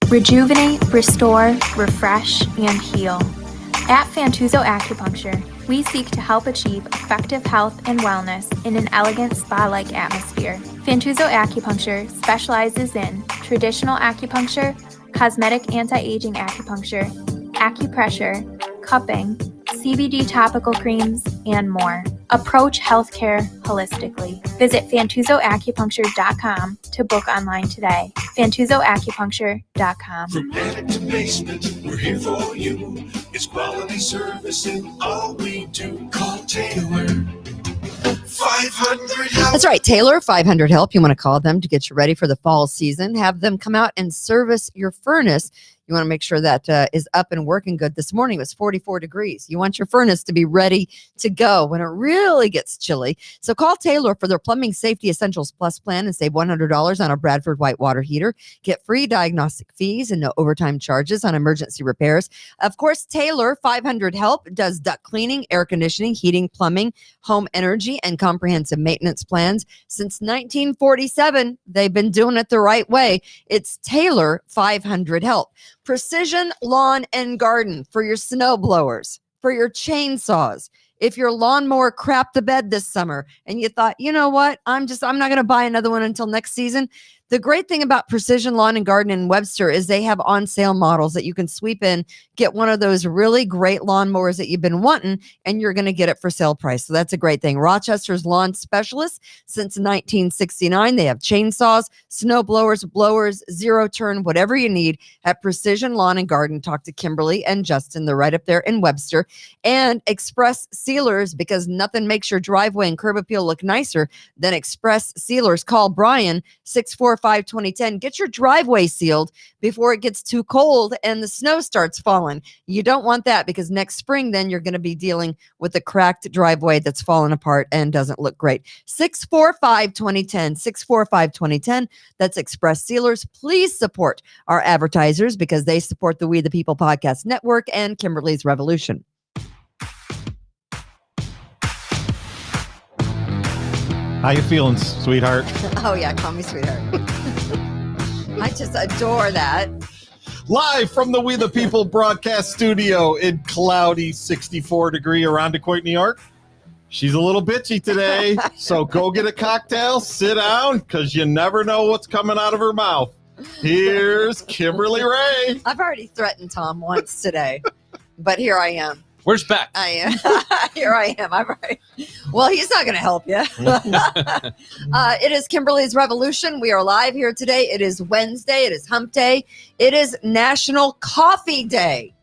Rejuvenate, restore, refresh, and heal. At Fantuzzo Acupuncture, we seek to help achieve effective health and wellness in an elegant spa-like atmosphere. Fantuzzo Acupuncture specializes in traditional acupuncture, cosmetic anti-aging acupuncture, acupressure, cupping, CBD topical creams, and more. Approach healthcare holistically. Visit FantuzzoAcupuncture.com to book online today. FantuzzoAcupuncture.com. From attic to basement, we're here for you. It's quality service in all we do. Call Taylor. 500 help. That's right, Taylor, 500 help. You want to call them to get you ready for the fall season. Have them come out and service your furnace. You want to make sure that is up and working good. This morning it was 44 degrees. You want your furnace to be ready to go when it really gets chilly. So call Taylor for their Plumbing Safety Essentials Plus plan and save $100 on a Bradford white water heater. Get free diagnostic fees and no overtime charges on emergency repairs. Of course, Taylor 500 Help does duct cleaning, air conditioning, heating, plumbing, home energy, and comprehensive maintenance plans. Since 1947, they've been doing it the right way. It's Taylor 500 Help. Precision Lawn and Garden for your snow blowers, for your chainsaws. If your lawnmower crapped the bed this summer and you thought, you know what, I'm not going to buy another one until next season. The great thing about Precision Lawn and Garden in Webster is they have on sale models that you can sweep in, get one of those really great lawnmowers that you've been wanting, and you're going to get it for sale price. So that's a great thing. Rochester's lawn specialist since 1969. They have chainsaws, snow blowers, zero turn, whatever you need at Precision Lawn and Garden. Talk to Kimberly and Justin. They're right up there in Webster. And Express Sealers, because nothing makes your driveway and curb appeal look nicer than Express Sealers. Call Brian, 645-2010. Get your driveway sealed before it gets too cold and the snow starts falling. You don't want that, because next spring then you're going to be dealing with a cracked driveway that's fallen apart and doesn't look great. 645-2010, 645-2010. That's Express Sealers. Please support our advertisers because they support the We the People Podcast Network and Kimberly's Revolution. How you feeling, sweetheart? Oh, yeah, call me sweetheart. I just adore that. Live from the We the People broadcast studio in cloudy 64-degree Irondequoit, New York. She's a little bitchy today, so go get a cocktail, sit down, because you never know what's coming out of her mouth. Here's Kimberly Ray. I've already threatened Tom once today, but here I am. Where's Beck? I am. Here I am. Well, he's not going to help you. It is Kimberly's Revolution. We are live here today. It is Wednesday. It is Hump Day. It is National Coffee Day.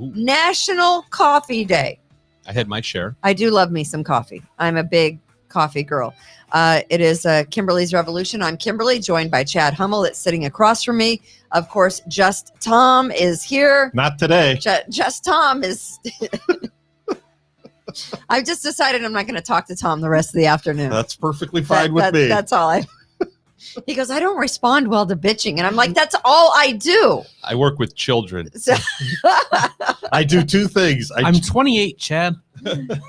Ooh. National Coffee Day. I had my share. I do love me some coffee. I'm a big coffee girl. It is Kimberly's Revolution. I'm Kimberly, joined by Chad Hummel that's sitting across from me. Of course, Just Tom is here. Not today. Just Tom is... I've just decided I'm not going to talk to Tom the rest of the afternoon. That's perfectly fine with me. That's all He goes, I don't respond well to bitching. And I'm like, that's all I do. I work with children. So I do two things. I'm 28, Chad.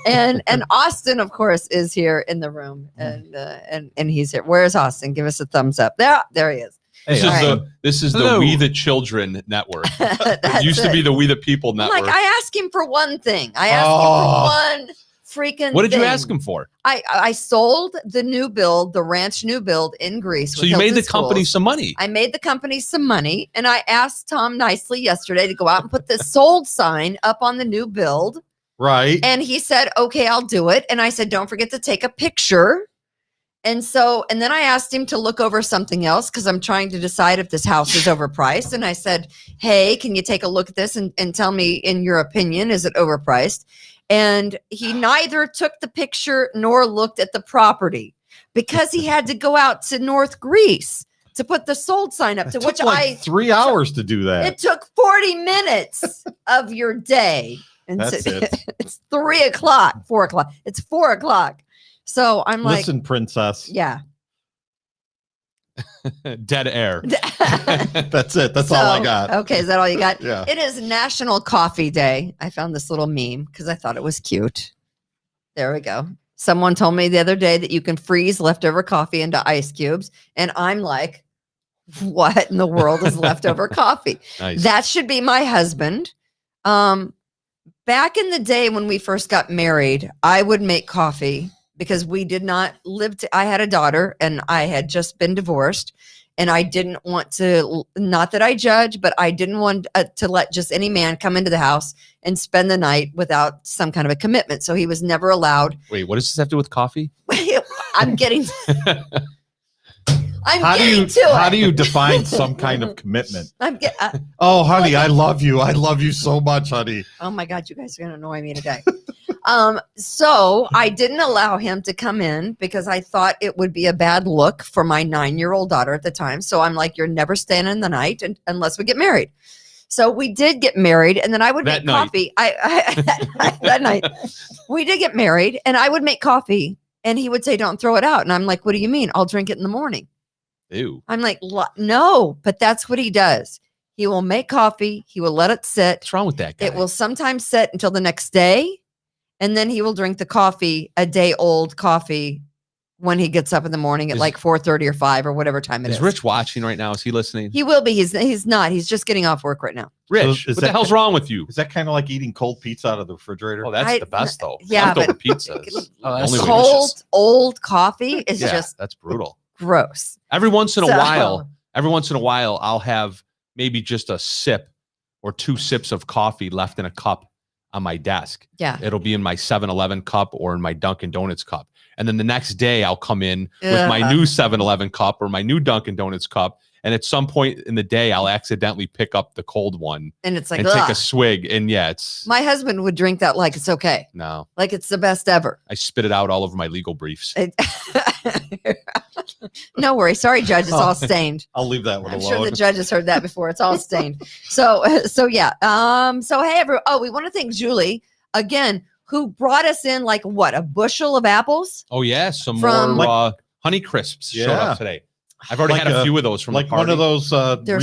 and Austin, of course, is here in the room. And he's here. Where's Austin? Give us a thumbs up. There he is. This is the We the Children network. It used to be the We the People network. Like, I asked him for one thing. I asked him for one freaking What did thing. you ask him for? I sold the new build, the ranch new build in Greece. So you made the company some money. I made the company some money, and I asked Tom nicely yesterday to go out and put the sold sign up on the new build. Right. And he said, okay, I'll do it. And I said, don't forget to take a picture. And then I asked him to look over something else because I'm trying to decide if this house is overpriced. And I said, hey, can you take a look at this and tell me, in your opinion, is it overpriced? And he neither took the picture nor looked at the property because he had to go out to North Greece to put the sold sign up. It took like 3 hours to do that. It took 40 minutes of your day. And That's it. It's 3 o'clock, 4 o'clock. It's 4 o'clock. So I'm like, listen, princess. Yeah. Dead air. That's it. That's all I got. Okay. Is that all you got? Yeah. It is National Coffee Day. I found this little meme because I thought it was cute. There we go. Someone told me the other day that you can freeze leftover coffee into ice cubes. And I'm like, what in the world is leftover coffee? Nice. That should be my husband. Back in the day when we first got married, I would make coffee because we did not live. I had a daughter and I had just been divorced, and I didn't want to. Not that I judge, but I didn't want to let just any man come into the house and spend the night without some kind of a commitment. So he was never allowed. Wait, what does this have to do with coffee? I'm getting. How do you define some kind of commitment? Oh, honey, I love you. I love you so much, honey. Oh my God, you guys are going to annoy me today. So I didn't allow him to come in because I thought it would be a bad look for my 9-year-old daughter at the time. So I'm like, you're never staying in the night unless we get married. So we did get married, and then I would make coffee. That night we did get married, and I would make coffee, and he would say, "Don't throw it out." And I'm like, "What do you mean? I'll drink it in the morning." Ew. I'm like, no, but that's what he does. He will make coffee. He will let it sit. What's wrong with that guy? It will sometimes sit until the next day. And then he will drink the coffee, a day old coffee, when he gets up in the morning at like 4:30 or 5 or whatever time it is. Is Rich watching right now? Is he listening? He will be. He's not. He's just getting off work right now. Rich, what the hell's wrong with you? Is that kind of like eating cold pizza out of the refrigerator? Oh, that's the best though. Yeah, Leftover but pizzas. Cold, old coffee is just that's brutal. Gross. Every once in a while, I'll have maybe just a sip or 2 sips of coffee left in a cup on my desk. Yeah. It'll be in my 7-Eleven cup or in my Dunkin' Donuts cup. And then the next day I'll come in with my new 7-Eleven cup or my new Dunkin' Donuts cup. And at some point in the day, I'll accidentally pick up the cold one and it's like, and take a swig. And yeah, it's my husband would drink that like it's okay. No, like it's the best ever. I spit it out all over my legal briefs. No worry. Sorry, Judge. It's all stained. I'll leave that one alone. I'm sure the judge has heard that before. It's all stained. So yeah. So hey, everyone. Oh, we want to thank Julie again, who brought us in like what, a bushel of apples? Oh yeah, some more Honey Crisps showed up today. I've already had a few of those from like the party. one of those They're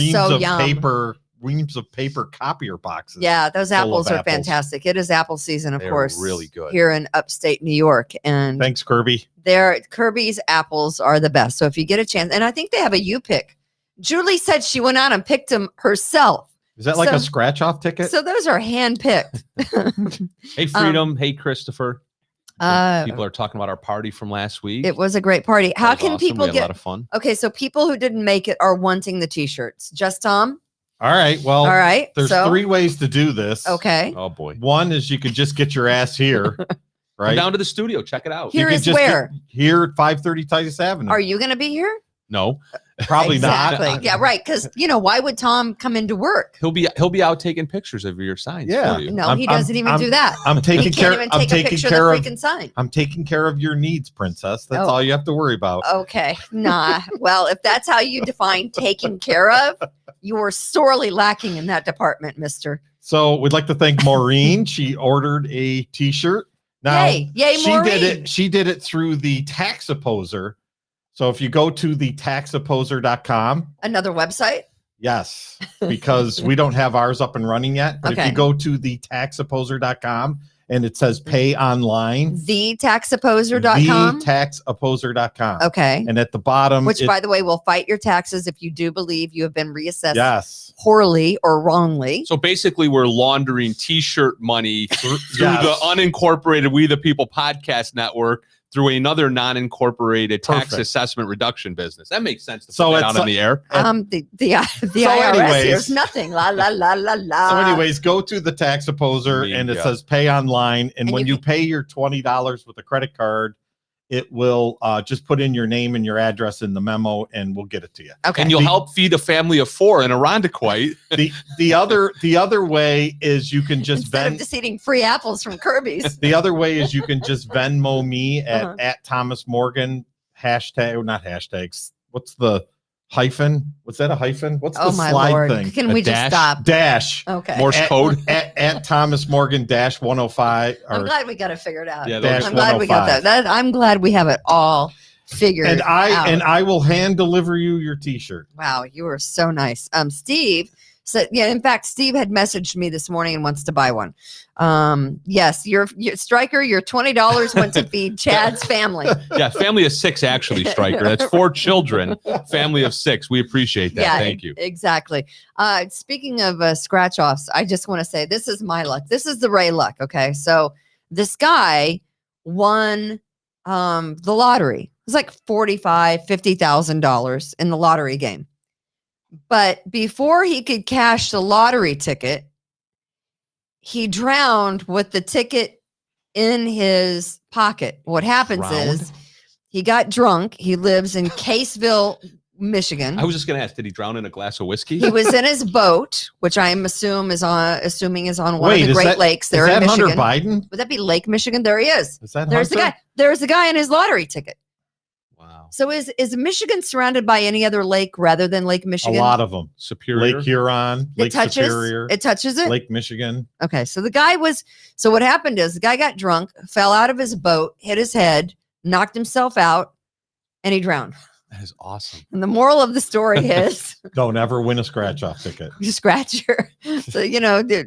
reams of paper copier boxes. Yeah, those apples are fantastic. It is apple season, of course. Really good here in upstate New York. And thanks, Kirby. Kirby's apples are the best. So if you get a chance, and I think they have a U-pick. Julie said she went out and picked them herself. Is that like a scratch-off ticket? So those are hand-picked. Hey, Freedom. Hey, Christopher. People are talking about our party from last week. It was a great party. How can people get a lot of fun? Okay, so people who didn't make it are wanting the t-shirts. Just Tom? All right. Well, there's 3 ways to do this. Okay. Oh boy. One is you could just get your ass here. Right. Come down to the studio. Check it out. Here is where? Here at 530 Titus Avenue. Are you going to be here? No. Probably not. Yeah, right. Because why would Tom come into work? He'll be out taking pictures of your signs. Yeah. For you. No, he doesn't even do that. I'm taking care. I'm taking care of freaking sign. I'm taking care of your needs, princess. That's all you have to worry about. Okay. Nah. Well, if that's how you define taking care of, you are sorely lacking in that department, mister. So we'd like to thank Maureen. She ordered a t-shirt. Now, yay, Maureen. She did it through the Tax Opposer. So if you go to the taxopposer.com. Another website? Yes, because we don't have ours up and running yet. But if you go to the taxopposer.com and it says pay online. Thetaxopposer.com? Thetaxopposer.com. Okay. And at the bottom. Which, by the way, will fight your taxes if you do believe you have been reassessed. Yes. Poorly or wrongly. So basically, we're laundering t-shirt money through the unincorporated We the People podcast network through another non-incorporated tax assessment reduction business. That makes sense to put that out on the air. The IRS here's nothing. La la la la la. So anyways, go to the Tax Opposer and it says pay online. And when you pay your $20 with a credit card, it will just put in your name and your address in the memo and we'll get it to you. Okay. And you'll help feed a family of 4 in Irondequoit. The other way is you can just instead of just eating free apples from Kirby's. The other way is you can just Venmo me at Thomas Morgan not hashtags. What's the hyphen? What's that, a hyphen? What's the slide thing? Can we just stop? Dash. Okay. Morse code. At Thomas Morgan -105. I'm glad we got it figured out. Yeah, I'm glad we got that. I'm glad we have it all figured out. And I will hand deliver you your t-shirt. Wow, you are so nice. Steve So yeah, in fact, Steve had messaged me this morning and wants to buy one. Yes, your Striker, your $20 went to feed Chad's family. Yeah, family of 6 actually, Striker. That's 4 children, family of 6. We appreciate that. Yeah, Thank you. Exactly. Speaking of scratch offs, I just want to say this is my luck. This is the Ray luck. Okay, so this guy won the lottery. It was like $50,000 in the lottery game. But before he could cash the lottery ticket, he drowned with the ticket in his pocket. What happens is he got drunk. He lives in Caseville, Michigan. I was just going to ask, did he drown in a glass of whiskey? He was in his boat, which I am assuming is on one of the Great Lakes there in Michigan. Hunter Biden? Would that be Lake Michigan? There he is. Is that There's Hunter? the guy. There's the guy in his lottery ticket. Wow. So is Michigan surrounded by any other lake rather than Lake Michigan? A lot of them. Superior. Lake Huron, Lake Superior. It touches it? Lake Michigan. Okay. So what happened is the guy got drunk, fell out of his boat, hit his head, knocked himself out, and he drowned. That is awesome. And the moral of the story is Don't ever win a scratch-off ticket. you scratch your, so,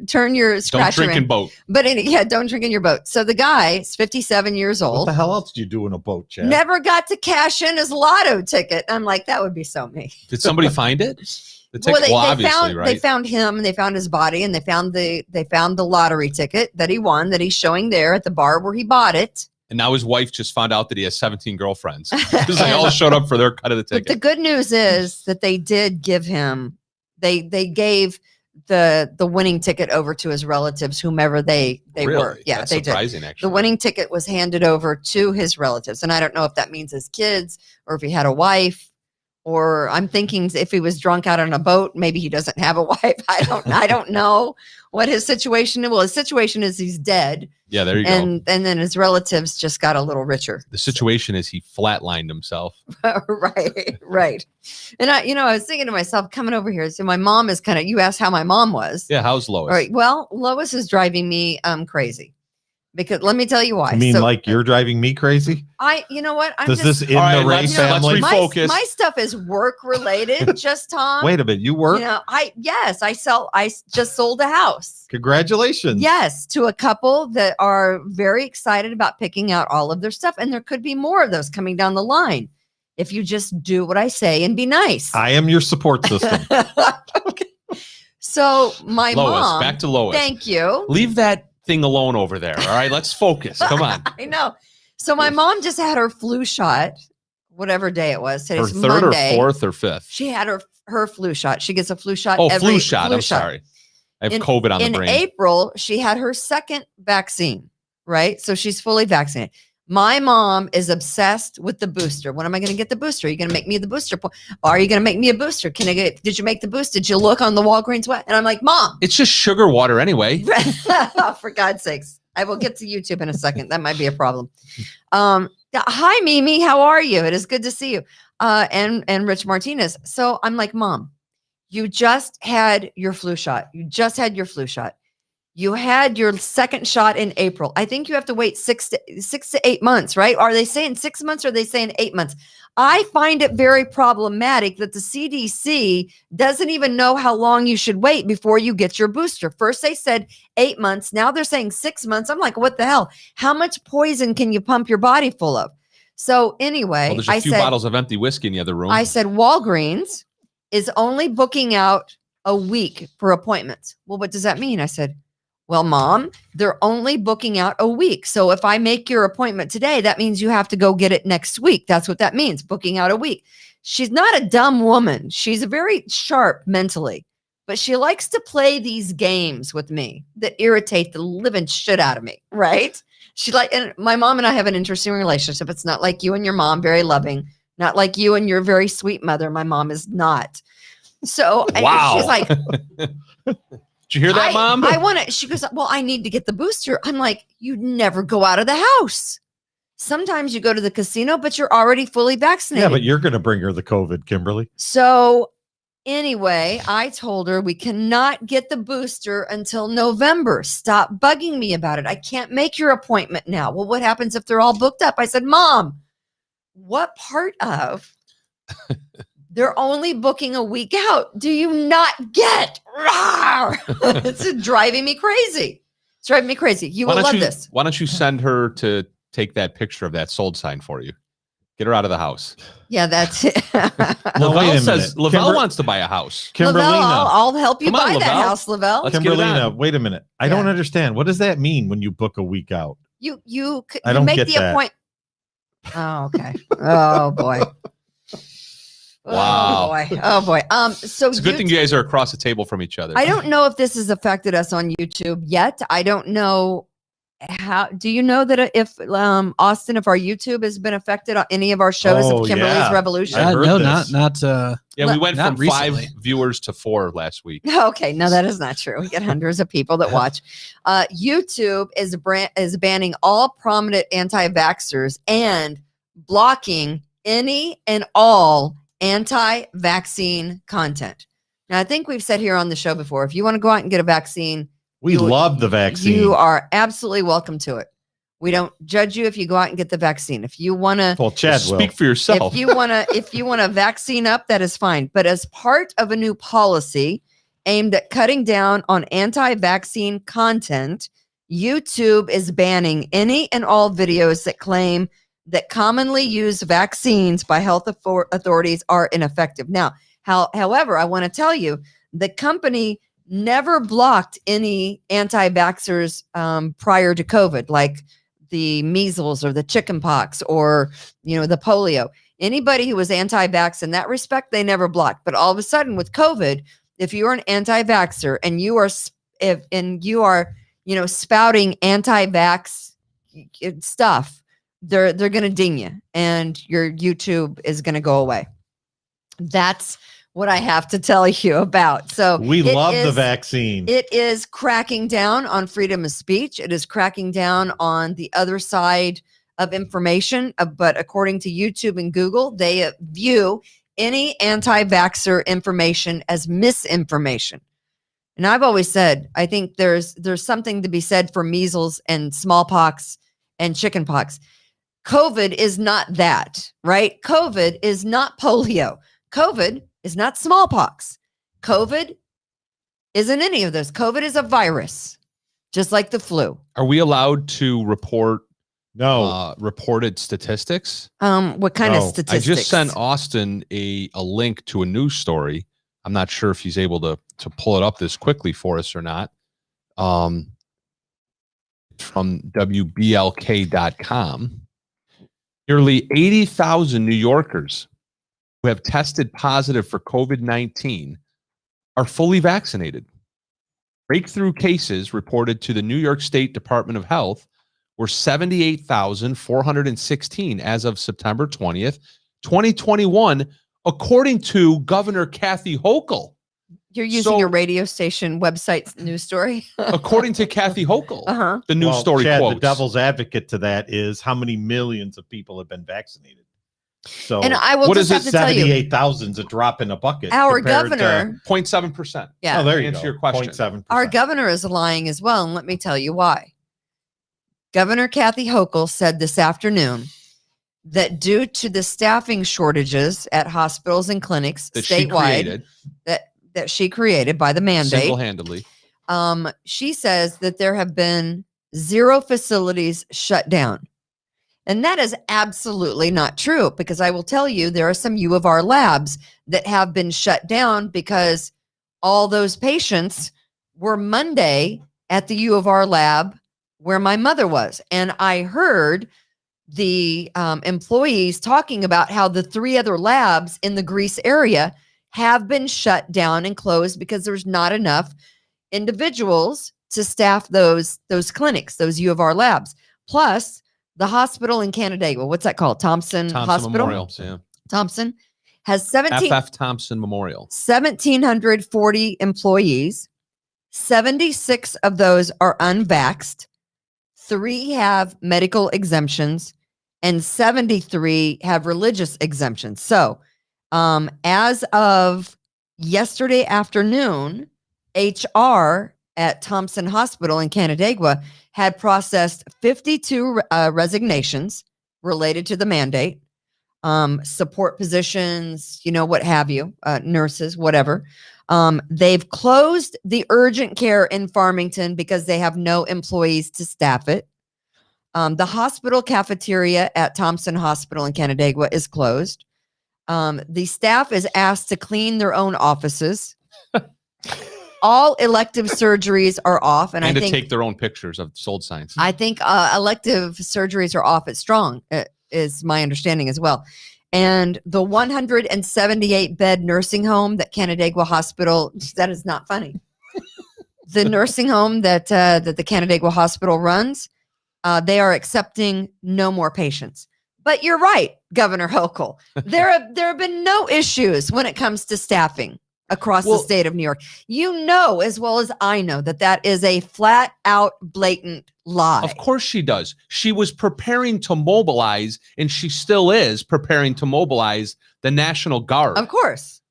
turn your scratcher Don't drink in boat. But don't drink in your boat. So the guy is 57 years What old. the hell else do you do in a boat, Chad? Never got to cash in his lotto ticket. I'm like, that would be so me. Did somebody find it? The ticket, They obviously, right? They found him, and they found his body, and they found the lottery ticket that he won, that he's showing there at the bar where he bought it. And now his wife just found out that he has 17 girlfriends because they all showed up for their cut of the But ticket. the good news is that they did give him, they gave the winning ticket over to his relatives, whomever they Really? were. Yeah, That's they did. surprising, actually. The winning ticket was handed over to his relatives. And I don't know if that means his kids or if he had a wife, or I'm thinking if he was drunk out on a boat, maybe he doesn't have a wife. I don't know what his situation is. Well, his situation is he's dead. Yeah, there you go. And then his relatives just got a little richer. The situation is he flatlined himself. Right. And I was thinking to myself, coming over here, so my mom is you asked how my mom was. Yeah, how's Lois? All right. Well, Lois is driving me crazy. Because let me tell you why. You mean like you're driving me crazy? You know what? Does this in All right, the Ray let's family? refocus. My stuff is work related, just Tom. Wait a minute, you work? I just sold a house. Congratulations. Yes, to a couple that are very excited about picking out all of their stuff. And there could be more of those coming down the line if you just do what I say and be nice. I am your support system. Okay. So my Lois, mom. back to Lois. Thank you. Leave that thing alone over there. All right, let's focus. Come on. I know. So my mom just had her flu shot, whatever day it was. Her Today's third Monday. or fourth or fifth? She had her flu shot. She gets a flu shot. Oh, every flu shot. I'm sorry. I have COVID on the brain. In April, she had her second vaccine, right? So she's fully vaccinated. My mom is obsessed with the booster. When am I going to get the booster? Are you going to make me the booster? Are you going to make me a booster? Did you make the booster? Did you look on the Walgreens web? And I'm like, Mom. It's just sugar water anyway. For God's sakes. I will get to YouTube in a second. That might be a problem. Hi, Mimi. How are you? It is good to see you. And Rich Martinez. So I'm like, Mom, you just had your flu shot. You had your second shot in April. I think you have to wait 6 to 8 months, right? Are they saying 6 months or are they saying 8 months? I find it very problematic that the CDC doesn't even know how long you should wait before you get your booster. First they said 8 months. Now they're saying 6 months. I'm like, what the hell? How much poison can you pump your body full of? So anyway, Well, there's a few bottles of empty whiskey in the other room. I said, Walgreens is only booking out a week for appointments. Well, what does that mean? I said, well, Mom, they're only booking out a week. So if I make your appointment today, that means you have to go get it next week. That's what that means, booking out a week. She's not a dumb woman. She's very sharp mentally, but she likes to play these games with me that irritate the living shit out of me, right? And my mom and I have an interesting relationship. It's not like you and your mom, very loving, not like you and your very sweet mother. My mom is not. So wow. She's like, did you hear that, Mom? She goes, well, I need to get the booster. I'm like, you never go out of the house. Sometimes you go to the casino, but you're already fully vaccinated. Yeah, but you're going to bring her the COVID, Kimberly. So anyway, I told her we cannot get the booster until November. Stop bugging me about it. I can't make your appointment now. Well, what happens if they're all booked up? I said, Mom, what part of They're only booking a week out. Do you not get? It's driving me crazy. It's driving me crazy. You will love this. Why don't you send her to take that picture of that sold sign for you? Get her out of the house. Yeah, that's it. Lavelle says Lavelle wants to buy a house. Lavelle, Kimberlina, I'll help you Come on, buy that Lavelle. house, Lavelle. Let's get it Kimberlina, on. wait a minute. I don't understand. What does that mean when you book a week out? You I don't make get the that. appointment. Oh, okay. Oh boy. Wow. Oh boy. So It's a good thing you guys are across the table from each other. I don't know if this has affected us on YouTube yet. I don't know how. Do you know that if Austin, if our YouTube has been affected on any of our shows Oh, of Kimberly's yeah. Revolution? I heard No, this. not. Yeah, we went Not from recently. 5 viewers to 4 last week. Okay, no, that is not true. We get hundreds of people that watch. YouTube is banning all prominent anti-vaxxers and blocking any and all anti-vaccine content. Now, I think we've said here on the show before, if you want to go out and get a vaccine, We love the vaccine. you are absolutely welcome to it. We don't judge you if you go out and get the vaccine. If you want to Well, Chad will. Speak for yourself. if you want to vaccine up, that is fine. But as part of a new policy aimed at cutting down on anti-vaccine content, YouTube is banning any and all videos that claim that commonly used vaccines by health authorities are ineffective. Now, however, I want to tell you, the company never blocked any anti-vaxxers prior to COVID, like the measles or the chicken pox or, the polio. Anybody who was anti-vax in that respect, they never blocked. But all of a sudden with COVID, if you're an anti-vaxxer and you are spouting anti-vax stuff, they're going to ding you and your YouTube is going to go away. That's what I have to tell you about. So We love the vaccine. It is cracking down on freedom of speech. It is cracking down on the other side of information. But according to YouTube and Google, they view any anti-vaxxer information as misinformation. And I've always said, I think there's something to be said for measles and smallpox and chickenpox. COVID is not that, right? COVID is not polio. COVID is not smallpox. COVID isn't any of those. COVID is a virus, just like the flu. Are we allowed to report No. reported statistics? What kind of No. statistics? I just sent Austin a link to a news story. I'm not sure if he's able to pull it up this quickly for us or not. From WBLK.com. Nearly 80,000 New Yorkers who have tested positive for COVID-19 are fully vaccinated. Breakthrough cases reported to the New York State Department of Health were 78,416 as of September 20th, 2021, according to Governor Kathy Hochul. You're using So- your radio station website's news story. According to Kathy Hochul, Uh-huh. the news story Chad, quotes. the devil's advocate to that is how many millions of people have been vaccinated. So And I will What just is have it, to tell you, 78,000 is a drop in a bucket. our compared to- governor, 0.7%. yeah, Oh, there you Answer go. your question. 0.7%. our governor is lying as well. And let me tell you why. Governor Kathy Hochul said this afternoon that due to the staffing shortages at hospitals and clinics That she statewide created that she created by the mandate, single-handedly. she says that there have been 0 facilities shut down. And that is absolutely not true, because I will tell you there are some U of R labs that have been shut down because all those patients were Monday at the U of R lab where my mother was. And I heard the employees talking about how the 3 other labs in the Greece area have been shut down and closed because there's not enough individuals to staff those clinics, those U of R labs. Plus, the hospital in Canandaigua, what's that called? Thompson Hospital? Memorial. Yeah. Thompson has 17, FF Thompson Memorial. 1,740 employees. 76 of those are unvaxxed. 3 have medical exemptions and 73 have religious exemptions. So, as of yesterday afternoon, HR at Thompson Hospital in Canandaigua had processed 52 resignations related to the mandate. support positions, what have you, nurses, whatever. They've closed the urgent care in Farmington because they have no employees to staff it. The hospital cafeteria at Thompson Hospital in Canandaigua is closed. The staff is asked to clean their own offices. All elective surgeries are off, and I to think take their own pictures of sold signs. I think elective surgeries are off at Strong, is my understanding as well. And the 178 bed nursing home that Canandaigua Hospital, that is not funny. The nursing home that the Canandaigua Hospital runs, they are accepting no more patients. But you're right, Governor Hochul. There have been no issues when it comes to staffing across the state of New York. You know as well as I know that is a flat out blatant lie. Of course she does. She was preparing to mobilize, and she still is preparing to mobilize the National Guard. Of course.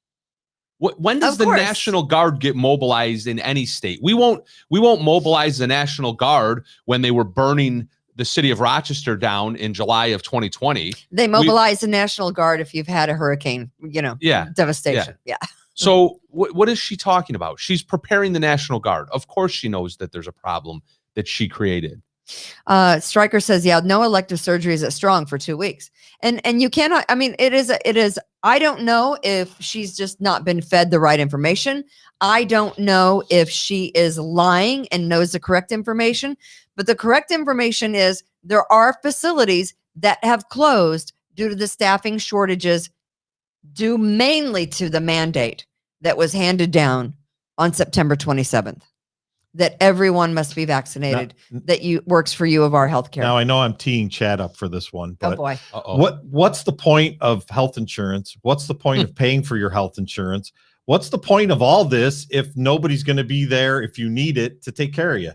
When does the National Guard get mobilized in any state? We won't mobilize the National Guard when they were burning the city of Rochester down in July of 2020. They mobilize the National Guard if you've had a hurricane, devastation. Yeah. So what is she talking about? She's preparing the National Guard. Of course she knows that there's a problem that she created. Stryker says, no elective surgeries at Strong for 2 weeks. And you cannot, it is, I don't know if she's just not been fed the right information. I don't know if she is lying and knows the correct information, but the correct information is there are facilities that have closed due to the staffing shortages due mainly to the mandate that was handed down on September 27th. That everyone must be vaccinated. That works for U of R Healthcare. Now I know I'm teeing Chad up for this one, but oh boy, what's the point of health insurance? What's the point of paying for your health insurance? What's the point of all this if nobody's going to be there if you need it to take care of you?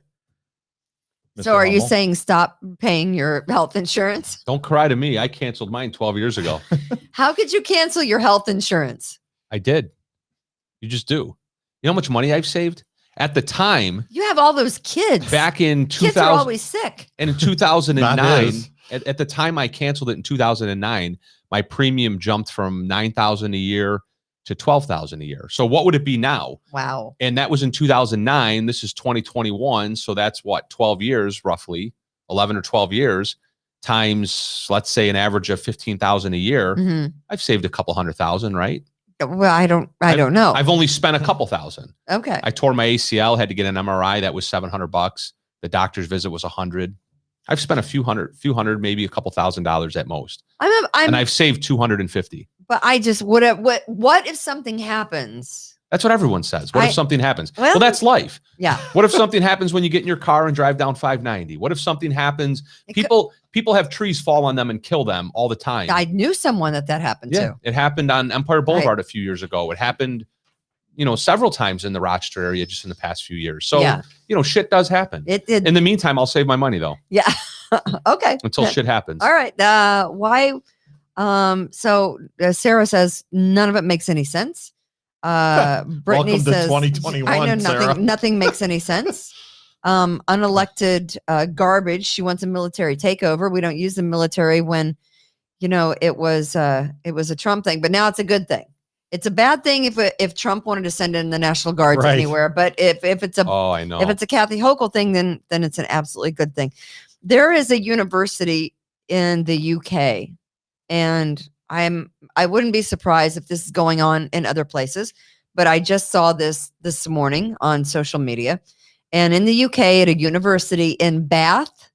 Mr. So are you Hummel? saying stop paying your health insurance? Don't cry to me. I canceled mine 12 years ago. How could you cancel your health insurance? I did. You just do. You know how much money I've saved? At the time, you have all those kids. Back in 2000, kids are always sick. And in 2009, at the time I canceled it in 2009, my premium jumped from $9,000 a year to $12,000 a year. So what would it be now? Wow. And that was in 2009. This is 2021. So that's what, 12 years, roughly 11 or 12 years times, let's say an average of 15,000 a year. Mm-hmm. I've saved a couple $100,000, right? Well, I don't know. I've only spent a couple thousand. Okay. I tore my ACL, had to get an MRI. That was $700. The doctor's visit was $100. I've spent a few hundred, maybe a couple $1,000s at most. And I've saved 250. But I just what if something happens? That's what everyone says. What if something happens? Well, that's life. Yeah. What if something happens when you get in your car and drive down 590? What if something happens? People have trees fall on them and kill them all the time. I knew someone that happened to. It happened on Empire Boulevard a few years ago. It happened, several times in the Rochester area just in the past few years. So, shit does happen. It did. In the meantime, I'll save my money though. Yeah. Okay. Until shit happens. All right. Why? So Sarah says none of it makes any sense. Brittany Welcome says, to 2021, I know Sarah. nothing makes any sense. Unelected garbage. She wants a military takeover. We don't use the military when, it was a Trump thing, but now it's a good thing. It's a bad thing if Trump wanted to send in the National Guards anywhere, but if it's if it's a Kathy Hochul thing, then it's an absolutely good thing. There is a university in the UK, and I wouldn't be surprised if this is going on in other places, but I just saw this morning on social media. And in the UK at a university in Bath,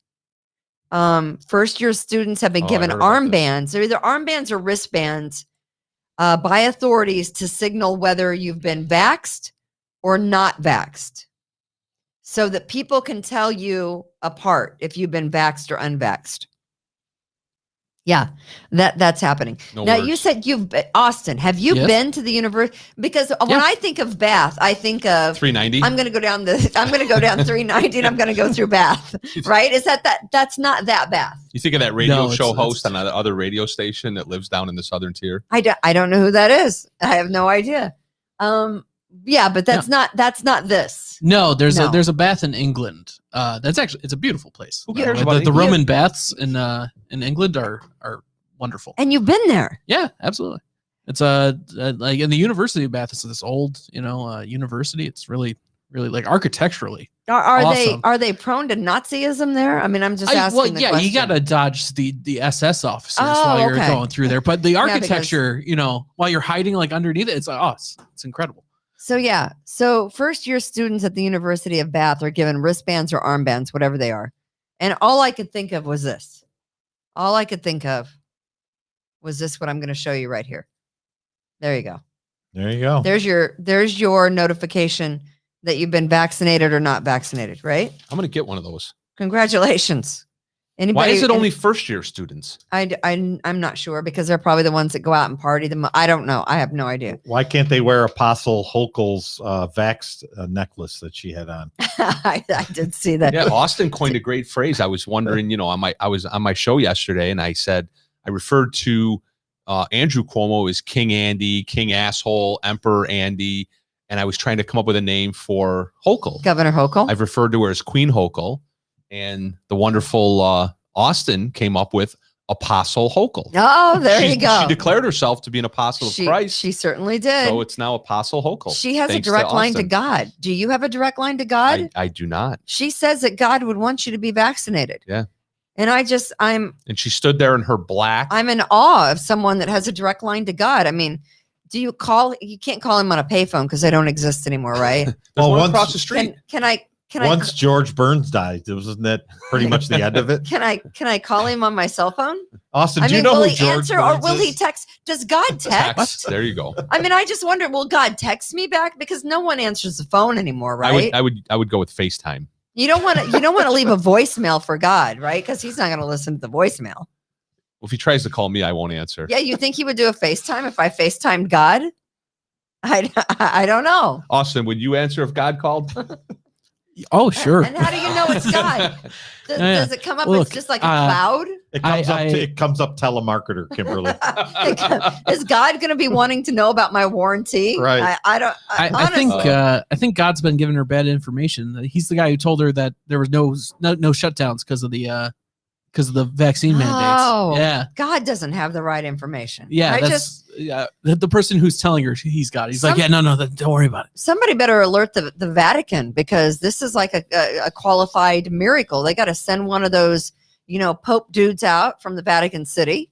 first year students have been given armbands. They're either armbands or wristbands by authorities to signal whether you've been vaxxed or not vaxxed, so that people can tell you apart if you've been vaxxed or unvaxxed. Yeah, that's happening. Now, you said Austin, have you been to the university? Because when I think of Bath, I think of 390. I'm going to go down 390 and I'm going to go through Bath, right? Is that's not that Bath? You think of that radio show host on the other radio station that lives down in the southern tier? I don't know who that is. I have no idea. Yeah, but that's not this. No, there's a bath in England. It's a beautiful place. Who cares the Roman baths in England are wonderful. And you've been there. Yeah, absolutely. It's like in the University of Bath, it's this old, university. It's really, really like architecturally. Are awesome. they prone to Nazism there? I mean, I'm just asking. Well, the yeah, question. you got to dodge the SS officers while you're going through there. But the architecture, while you're hiding like underneath it, it's incredible. So yeah, so first year students at the University of Bath are given wristbands or armbands, whatever they are, and all I could think of was this. All I could think of was this. What I'm going to show you right here. There you go. There you go. There's your notification that you've been vaccinated or not vaccinated, right? I'm going to get one of those. Congratulations. Anybody, why is it only first year students? I'm not sure, because they're probably the ones that go out and party. I don't know. I have no idea. Why can't they wear Apostle Hochul's vaxxed necklace that she had on? I did see that. Yeah, Austin coined a great phrase. I was wondering, I was on my show yesterday, and I said I referred to Andrew Cuomo as King Andy, King Asshole, Emperor Andy, and I was trying to come up with a name for Hochul. Governor Hochul. I've referred to her as Queen Hochul, and the wonderful Austin came up with Apostle Hochul. Oh, there you go. She declared herself to be an apostle of Christ. She certainly did. So it's now Apostle Hochul. She has a direct line to God. Do you have a direct line to God? I do not. She says that God would want you to be vaccinated. Yeah. And and she stood there in her black. I'm in awe of someone that has a direct line to God. I mean, you can't call him on a payphone because they don't exist anymore, right? Well, one across the street. Once George Burns died, wasn't that pretty much the end of it? Can I call him on my cell phone? Austin, do you know will who he George answer Burns or will he is? text? Does God text? There you go. I mean, I just wonder, will God text me back? Because no one answers the phone anymore, right? I would go with FaceTime. You don't want to leave a voicemail for God, right? Because he's not going to listen to the voicemail. Well, if he tries to call me, I won't answer. Yeah, you think he would do a FaceTime if I FaceTimed God? I don't know. Austin, would you answer if God called? Oh, sure. And how do you know it's God? Does it come up? It's just like a cloud. It comes up telemarketer, Kimberly. Is God going to be wanting to know about my warranty? Right. I think God's been giving her bad information. He's the guy who told her that there was no shutdowns because of the vaccine mandates. Oh, yeah. God doesn't have the right information. Yeah, the person who's telling her he's got it. He's like, yeah, no, don't worry about it. Somebody better alert the Vatican, because this is like a qualified miracle. They got to send one of those, Pope dudes out from the Vatican City.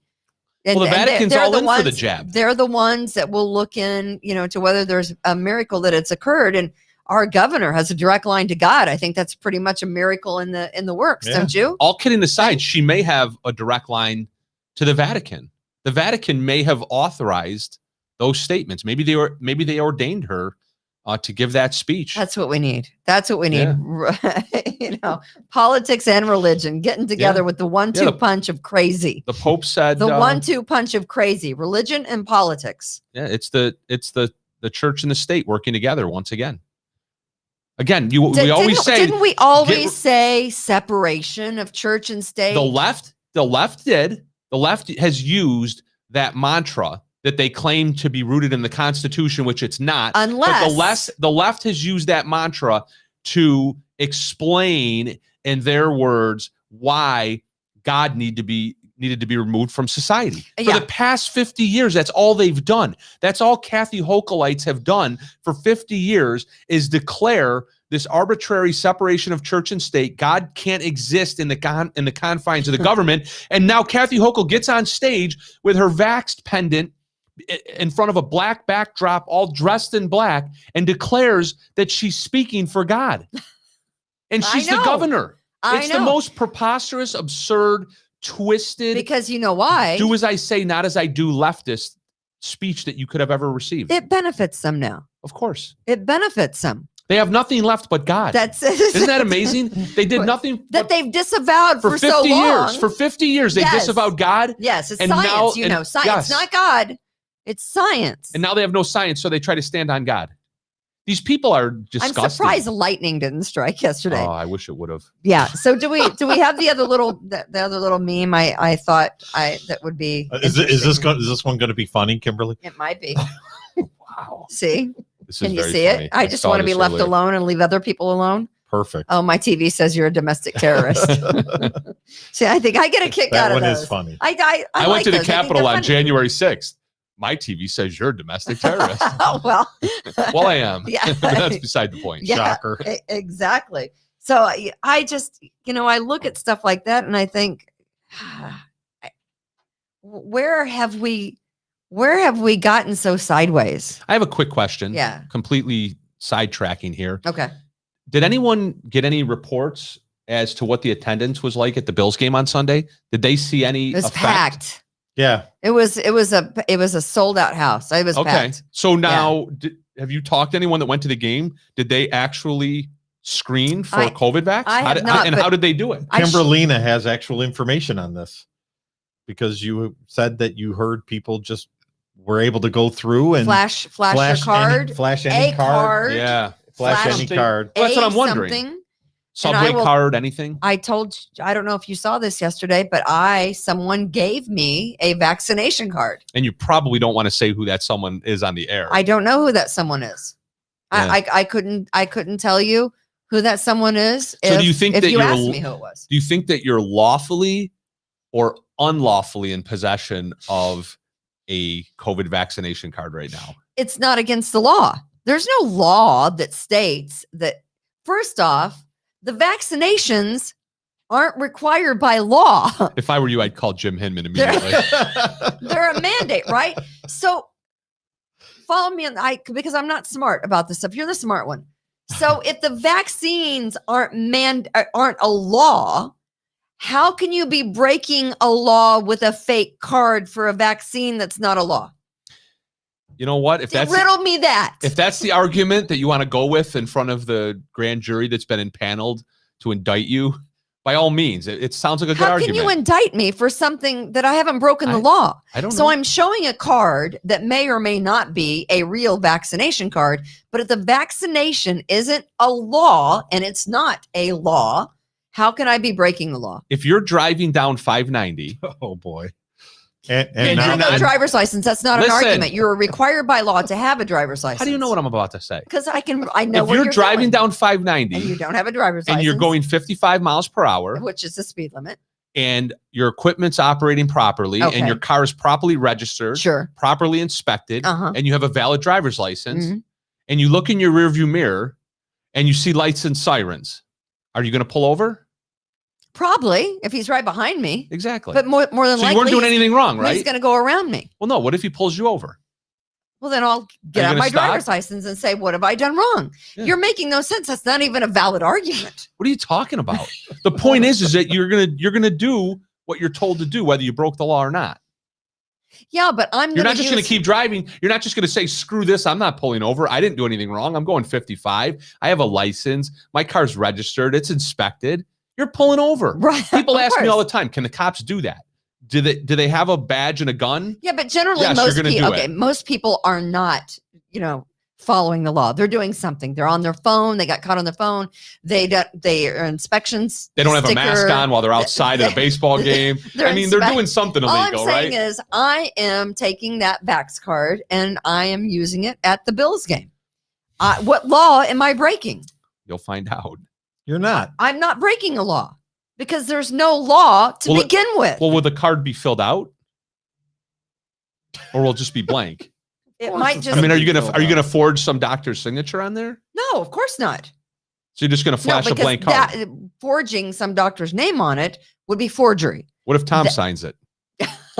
And, the Vatican's all in for the jab. They're the ones that will look in, to whether there's a miracle that it's occurred. And our governor has a direct line to God. I think that's pretty much a miracle in the works, don't you? All kidding aside, she may have a direct line to the Vatican. The Vatican may have authorized those statements. Maybe they ordained her to give that speech. That's what we need. Yeah. Politics and religion getting together with the 1-2 punch of crazy. The Pope said the 1-2 punch of crazy, religion and politics. Yeah, it's the church and the state working together once again. Again, we always say separation of church and state? The left has used that mantra that they claim to be rooted in the Constitution, which it's not. But the left has used that mantra to explain, in their words, why God needed to be removed from society. For the past 50 years, that's all they've done. That's all Kathy Hochulites have done for 50 years, is declare this arbitrary separation of church and state. God can't exist in the confines of the government. And now Kathy Hochul gets on stage with her vaxxed pendant in front of a black backdrop, all dressed in black, and declares that she's speaking for God. And she's the governor. It's the most preposterous, absurd, twisted, because you know why? Do as I say, not as I do leftist speech that you could have ever received. It benefits them now. Of course. It benefits them. They have nothing left but God. Isn't that amazing? They did nothing that they've disavowed for 50 so long. years. For 50 years, they disavowed God. Yes, it's science. Science, not God. It's science. And now they have no science, so they try to stand on God. These people are disgusting. I'm surprised lightning didn't strike yesterday. Oh, I wish it would have. Yeah. So do we have the other little meme? I thought that would be. Is this one going to be funny, Kimberly? It might be. Wow. See. This Can is you very see funny. it? I just want to be left alone and leave other people alone. Perfect. Oh, my TV says you're a domestic terrorist. See, I think I get a kick out That of one those. is funny. I I like went to the those. I think Capitol they're on funny. January 6th. My TV says you're a domestic terrorist. Oh, well. Well, I am. Yeah. But that's beside the point. Yeah. Shocker. Exactly. So I just, I look at stuff like that and I think, where have we gotten so sideways? I have a quick question. Yeah. Completely sidetracking here. Okay. Did anyone get any reports as to what the attendance was like at the Bills game on Sunday? Did they see any It was effect? packed. Yeah. It was a sold out house. It was Okay. packed. So now, have you talked to anyone that went to the game? Did they actually screen for COVID vax? I have not, and but how did they do it? Kimberlina has actual information on this because you said that you heard people just were able to go through and flash your card, flash any a card, card, Yeah. flash any something. card. Well, that's what I'm wondering. something. Subway will- card, anything? I don't know if you saw this yesterday, but someone gave me a vaccination card. And you probably don't want to say who that someone is on the air. I don't know who that someone is. Yeah. I couldn't tell you who that someone is. So do you think if that you you're- asked me who it was? Do you think that you're lawfully or unlawfully in possession of a COVID vaccination card right now? It's not against the law. There's no law that states that. First off, the vaccinations aren't required by law. If I were you, I'd call Jim Hinman immediately. They're a mandate, right? So follow me because I'm not smart about this stuff. You're the smart one. So if the vaccines aren't a law, how can you be breaking a law with a fake card for a vaccine that's not a law? You know what? Riddle me that. If that's the argument that you want to go with in front of the grand jury that's been impaneled to indict you, by all means, it sounds like a good How argument. can you indict me for something that I haven't broken the law? I don't know. So I'm showing a card that may or may not be a real vaccination card, but if the vaccination isn't a law and it's not a law, how can I be breaking the law? If you're driving down 590, Oh boy. You And have now, a driver's license. That's not Listen. an argument. You're required by law to have a driver's license. how do you know what I'm about to say? Because I know If where you're driving going. down 590 and you don't have a driver's and license, you're going 55 miles per hour which is the speed limit. and your equipment's operating properly Okay. and your car is properly registered, Sure. properly inspected, Uh-huh. and you have a valid driver's license, Mhm. and you look in your rearview mirror and you see lights and sirens, are you going to pull over? Probably if he's right behind me, Exactly. but more than so likely you weren't doing anything wrong, he's right? going to go around me. Well, no. What if he pulls you over? Well, then I'll get you out gonna my stop? driver's license and say, what have I done wrong? Yeah. You're making no sense. That's not even a valid argument. What are you talking about? The point is that you're gonna do what you're told to do, whether you broke the law or not. Yeah, but You're not just going to keep driving. You're not just going to say, screw this. I'm not pulling over. I didn't do anything wrong. I'm going 55. I have a license. My car's registered. It's inspected. You're pulling over. Right. People of ask me course. all the time, can the cops do that? Do they have a badge and a gun? Yeah, but generally Yes, you're most gonna people, do it. most people are not, following the law. They're doing something. They're on their phone. They got caught on their phone. They are inspections. They don't have a mask sticker. on while they're outside at a baseball game. They're they're doing something All I'm illegal, saying right? is I am taking that Vax card and I am using it at the Bills game. What law am I breaking? You'll find out. you're not. I'm not breaking a law because there's no law to Well, begin with. Well, will the card be filled out? Or will it just be blank? It course might it's just I mean, are be you filled gonna out. forge some doctor's signature on there? no, of course not. So you're just gonna flash a because blank card? forging some doctor's name on it would be forgery. What if Tom that- signs it?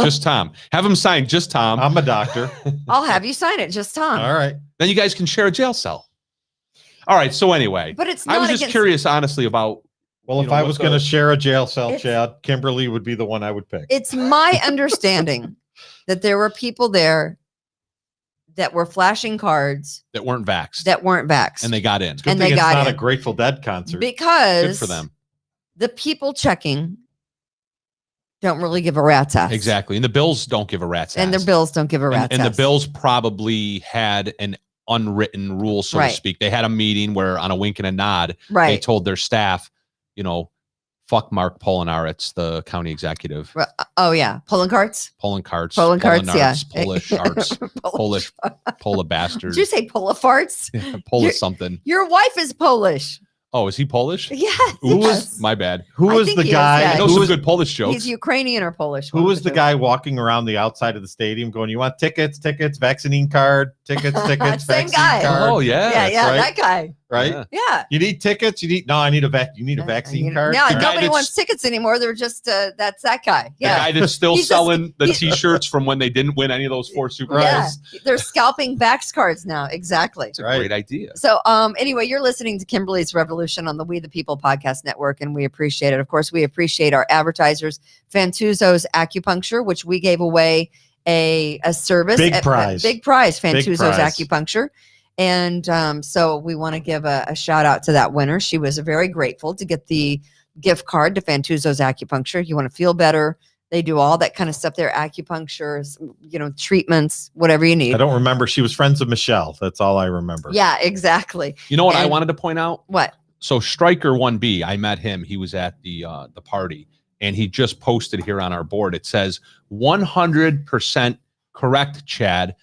Just Tom. Have him sign just Tom. I'm a doctor. I'll have you sign it, just Tom. All right. Then you guys can share a jail cell. All right. So anyway, But it's I not was just against- curious, honestly, about Well, You if know, I what was going to the- share a jail cell, It's- Chad, Kimberly would be the one I would pick. It's my understanding that there were people there that were flashing cards that weren't vaxxed that weren't vaxxed. and they got in. Good and thing they it's got not in. a Grateful Dead concert. because Good for them. the people checking don't really give a rat's ass. Exactly. And the Bills don't give a rat's And ass. their bills don't give a rat's and ass. the Bills probably had an unwritten rule, so Right. to speak. They had a meeting where on a wink and a nod, they right. told their staff, fuck Mark Polinaritz, the county executive. Oh yeah, pulling carts. Polling carts. Polling carts, yeah. Polish arts. Pola bastard. Did you say Pola farts? Pola You're- something. Your wife is Polish. Oh, is he Polish? Yes. Who was- yes. My bad. Who I was think the he is, guy? yeah. I know Who some was, good Polish jokes. He's Ukrainian or Polish. who one was of the two. guy walking around the outside of the stadium going, "You want tickets, vaccine card, tickets, Same vaccine guy. card." Oh yeah. Yeah, that's yeah, right. that guy. Right? Yeah. Yeah. You need tickets. You need I need a You need a vaccine card. No, The guy nobody that's- wants tickets anymore. They're just that's that guy. The Yeah. guy that's still He's just- selling the he's- T-shirts from when they didn't win any of those 4 Super Right. Bowls. Yeah. They're scalping Vax cards now. Exactly. It's a Right. great idea. So anyway, you're listening to Kimberly's Revolution on the We the People podcast network, and we appreciate it. Of course, we appreciate our advertisers, Fantuzzo's Acupuncture, which we gave away a service. Big prize. Big prize, Big Fantuzzo's prize. Acupuncture. And so we want to give a shout out to that winner. She was very grateful to get the gift card to Fantuzzo's Acupuncture. You want to feel better. They do all that kind of stuff there, acupuncture, treatments, whatever you need. I don't remember. She was friends with Michelle. That's all I remember. Yeah, exactly. You know what I And- wanted to point out? What? So Striker 1B, I met him. He was at the party, and he just posted here on our board. It says 100% correct, Chad,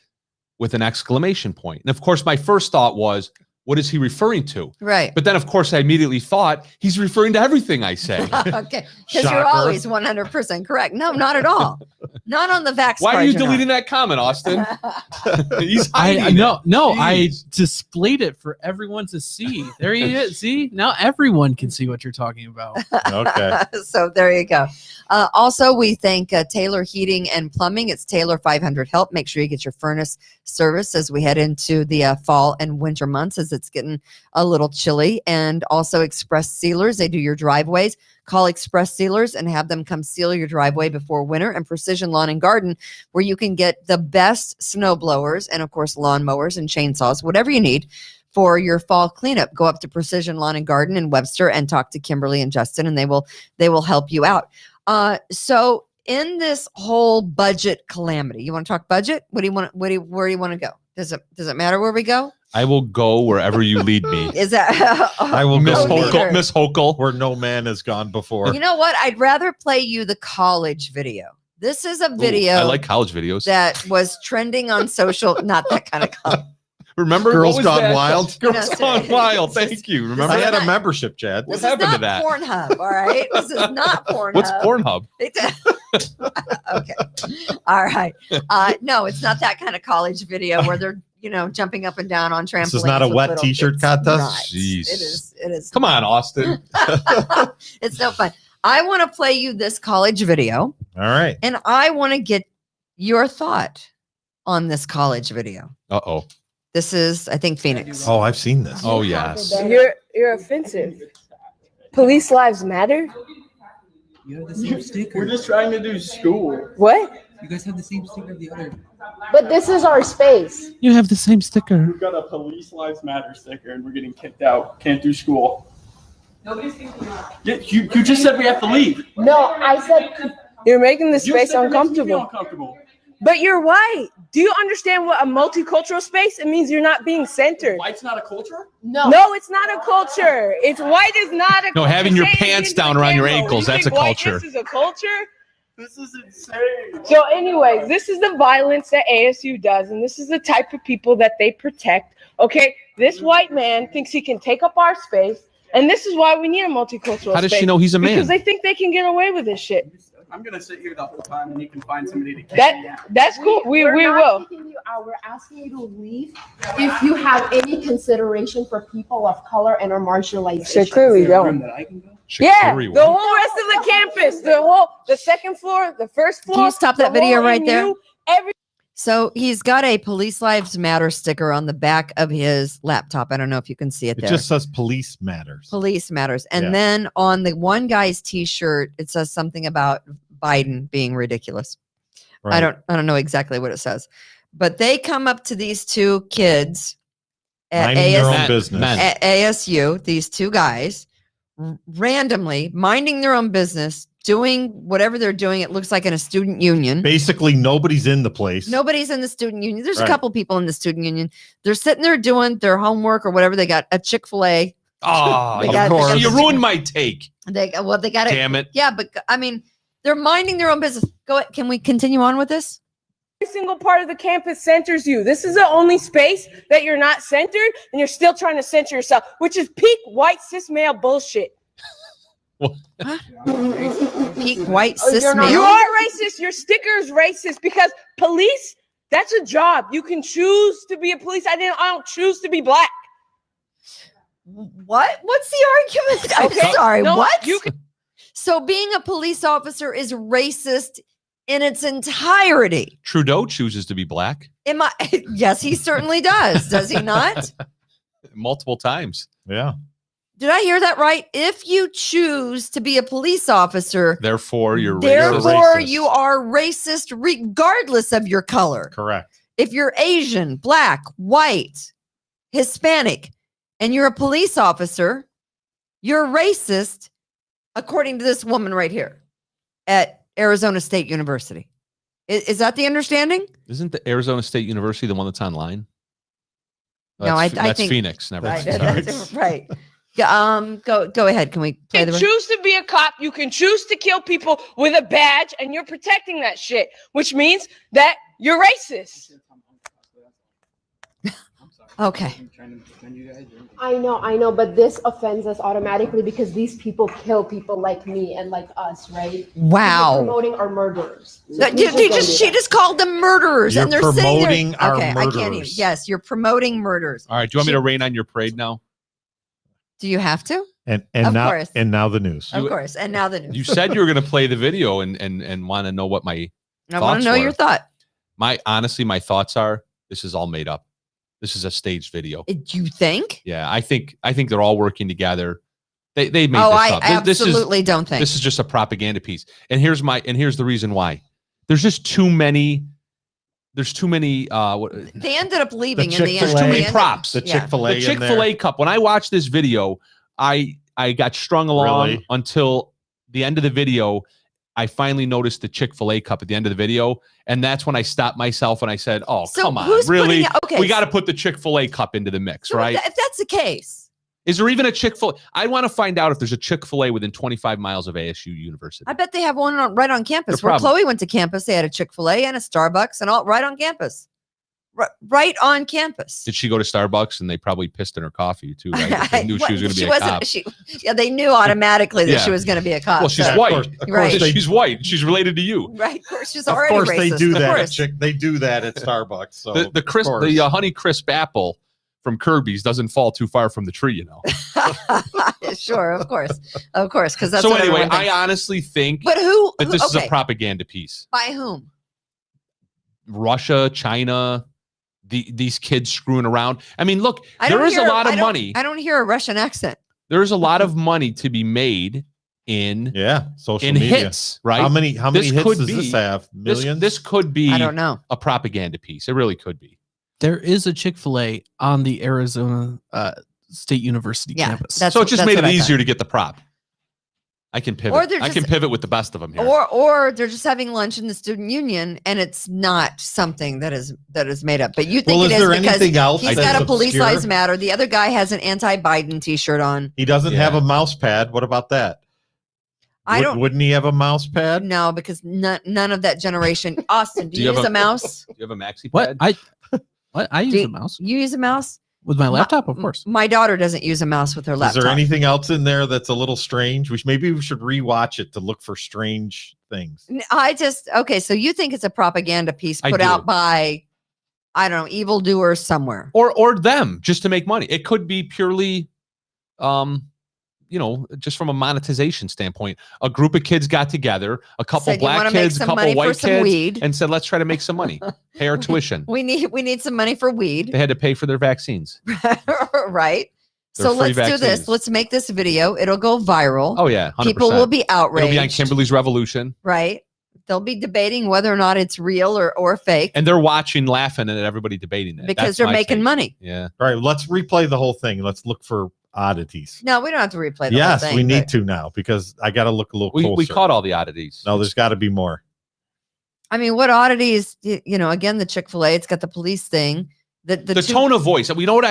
with an exclamation point. And of course, my first thought was, what is he referring to? Right. But then, of course, I immediately thought he's referring to everything I say. Okay, because you're Shocker. always 100% correct. No, not at all. Not on the vax. Why are card, you you're not. deleting that comment, Austin? He's I hiding no, it. no, I Jeez. displayed it for everyone to see. There he is. See, now everyone can see what you're talking about. Okay. So there you go. Also, we thank Taylor Heating and Plumbing. It's Taylor 500 Help. Make sure you get your furnace service as we head into the fall and winter months, as it's getting a little chilly. And also Express Sealers. They do your driveways. Call Express Sealers and have them come seal your driveway before winter. And Precision Lawn and Garden, where you can get the best snow blowers and, of course, lawn mowers and chainsaws, whatever you need for your fall cleanup. Go up to Precision Lawn and Garden in Webster and talk to Kimberly and Justin, and they will help you out. So in this whole budget calamity, you want to talk budget? Where do you want to go? Does it matter where we go? I will go wherever you lead me. Is that I will Miss go Hokel. Hokel. Miss Hokel. where no man has gone before. You know what? I'd rather play you the college video. This is a Ooh, video I like college videos. that was trending on social. Not that kind of college. Remember Girls what was Gone that? Wild? Girls No, Gone sir. Wild. Thank you. Remember I is had that? a not- membership, Chad. What This happened is to not that? Pornhub, all right? This is not Pornhub. What's Pornhub? Okay. All right. No, it's not that kind of college video where they're, jumping up and down on trampolines. This is not a with wet little t-shirt kids. contest? Not. Jeez. It is. Come on, Austin. It's no fun. I want to play you this college video, All right. and I want to get your thought on this college video. Uh-oh. This is, I think, Phoenix. Oh, I've seen this. Oh, yes. You're offensive. Police lives matter? You have the same sticker. We're just trying to do school. What? You guys have the same sticker of the other. But this is our space. You have the same sticker. We've got a Police Lives Matter sticker and we're getting kicked out. Can't do school. Nobody's kicking you out. Yeah, you just said we have to leave. No, I said you're making the You space said it makes me feel uncomfortable. uncomfortable. But you're white. Do you understand what a multicultural space? It means you're not being centered. White's not a culture? No, it's not a culture. It's white is not a No, culture. having your Say it pants into the down around your camera. ankles, You that's think a culture. whiteness is a culture? This is insane. So anyways, this is the violence that ASU does, and this is the type of people that they protect. Okay, this white man thinks he can take up our space, and this is why we need a multicultural How does space. she know he's a man? Because they think they can get away with this shit. I'm gonna sit here the whole time and you can find somebody to kick me out. That's cool. We We're not will. kicking you out. We're asking you to leave if you have any consideration for people of color and or marginalized. So issues. clearly Is there a room don't. that I can go? Yeah, Shakiri, the what? whole rest of the campus, the second floor, the first floor. Can you stop that the video whole right there? MU, every So he's got a Police Lives Matter sticker on the back of his laptop. I don't know if you can see it It there. just says police matters. Police Matters. And Yeah. then on the one guy's t-shirt, it says something about Biden being ridiculous. Right. I don't know exactly what it says. But they come up to these two kids at Minding their own Men- business. men. at ASU, these two guys, randomly minding their own business, doing whatever they're doing. It looks like in a student union. Basically, nobody's in the place. Nobody's in the student union. There's a Right. couple people in the student union. They're sitting there doing their homework or whatever. They got a Chick-fil-A. Oh, They of got- course. they You got- ruined my take. They got it. Damn it. Yeah, but I mean, they're minding their own business. Can we continue on with this? single part of the campus centers you. This is the only space that you're not centered, and you're still trying to center yourself, which is peak white cis male bullshit. Peak white cis You male. are racist. Your sticker is racist because police, that's a job. You can choose to be a police. I don't choose to be black. What? What's the argument? I'm Okay, sorry. no, What? you can- So being a police officer is racist in its entirety. Trudeau chooses to be black Am I? Yes, he certainly does. Does he not? multiple times. Yeah. Did I hear that right? If you choose to be a police officer, Therefore, you're racist. therefore racist. you are racist regardless of your color. Correct. If you're Asian, black, white, Hispanic, and you're a police officer, you're racist, according to this woman right here at Arizona State University. Is that the understanding? Isn't the Arizona State University the one that's online? No, That's, I that's think Phoenix. Never right. mind. That's right. Yeah, go ahead. Can we play You the can choose to be a cop. You can choose to kill people with a badge, and you're protecting that shit, which means that you're racist. Okay. I'm trying to defend you guys. I know, but this offends us automatically because these people kill people like me and like us, right? You're Wow. promoting our murderers. So That- please don't do she that. just called them murderers, You're and they're sitting promoting there. our Okay, I can't even. murderers. Yes, you're promoting murders. All right. Do you want me to rain on your parade now? Do you have to? And Of now course. the news. Of course. And now the news. You said you were going to play the video and want to know what my I want thoughts to know your were. thought. My thoughts are this is all made up. This is a staged video. Do you think? Yeah, I think they're all working together. They made Oh, this I up. absolutely don't think. This is just a propaganda piece. And here's the reason why. There's just too many. There's too many. They ended up leaving in the end. There's too They many ended- props. The Yeah. Chick-fil-A. The Chick-fil-A cup. When I watched this video, I got strung along Really? until the end of the video. I finally noticed the Chick-fil-A cup at the end of the video, and that's when I stopped myself and I said, "Oh, So come on, who's really? putting- okay, We got to put the Chick-fil-A cup into the mix, So right? if that's the case, Is there even a Chick-fil-A? I want to find out if there's a Chick-fil-A within 25 miles of ASU University. I bet they have one right on campus. They're Where probably- Chloe went to campus, they had a Chick-fil-A and a Starbucks and all right on campus. Right on campus. Did she go to Starbucks and they probably pissed in her coffee too, right? They knew she was going to be a cop. Yeah, they knew automatically that Yeah. she was going to be a cop. Well, she's so- white. Of Right. course they, She's white. She's related to you. Right, of course, she's of already course racist. they do Of that. course. They do that at Starbucks. So The honey crisp apple from Kirby's doesn't fall too far from the tree, you know. Sure, of course, because that's So what anyway, everyone I thinks. honestly think But who? that this is okay, a propaganda piece. by whom? Russia, China, these kids screwing around. I mean, look, I there don't is a hear- lot I of don't- money. I don't hear a Russian accent. There is a lot of money to be made in social in media. hits, right? How many This hits could does be- this have? Millions. This could be I don't know. a propaganda piece. It really could be. There is a Chick-fil-A on the Arizona State University Yeah, campus. that's So it just that's made what it I thought. easier to get the prop. I can pivot. Or they're I can just- pivot with the best of them here. Or they're just having lunch in the student union, and it's not something that is made up. But you think Well, it is is there because anything else he's that's got a police obscure? lives matter. The other guy has an anti-Biden T-shirt on. He doesn't Yeah. have a mouse pad. What about that? Wouldn't he have a mouse pad? No, because none of that generation. Austin, do you have use a mouse? Do you have a maxi What pad? I use Do a mouse You use a mouse? with my laptop, of course. My daughter doesn't use a mouse with her Is laptop. there anything else in there that's a little strange? Maybe we should rewatch it to look for strange things. Okay, so you think it's a propaganda piece I put do. out by, I don't know, evildoers somewhere. Or them just to make money. It could be purely just from a monetization standpoint. A group of kids got together, a couple Said, "You wanna black make kids, a some couple money for white some kids, weed?" and said, let's try to make some money. Pay our tuition. We need some money for weed. They had to pay for their vaccines. Right. They're So free let's do this. vaccines. Let's make this video. It'll go viral. Oh yeah, 100%. People will be outraged. It'll be on Kimberly's Revolution. Right. They'll be debating whether or not it's real or fake And they're watching, laughing at everybody debating it. because That's they're my making take. money. Yeah. All right, let's replay the whole thing. Let's look for oddities. No, we don't have to replay the Yes, whole thing. we need but- to now because I got to look a little closer. We caught all the oddities. No, there's got to be more. I mean, what oddities, again, the Chick-fil-A, it's got the police thing. The tone of voice. You know what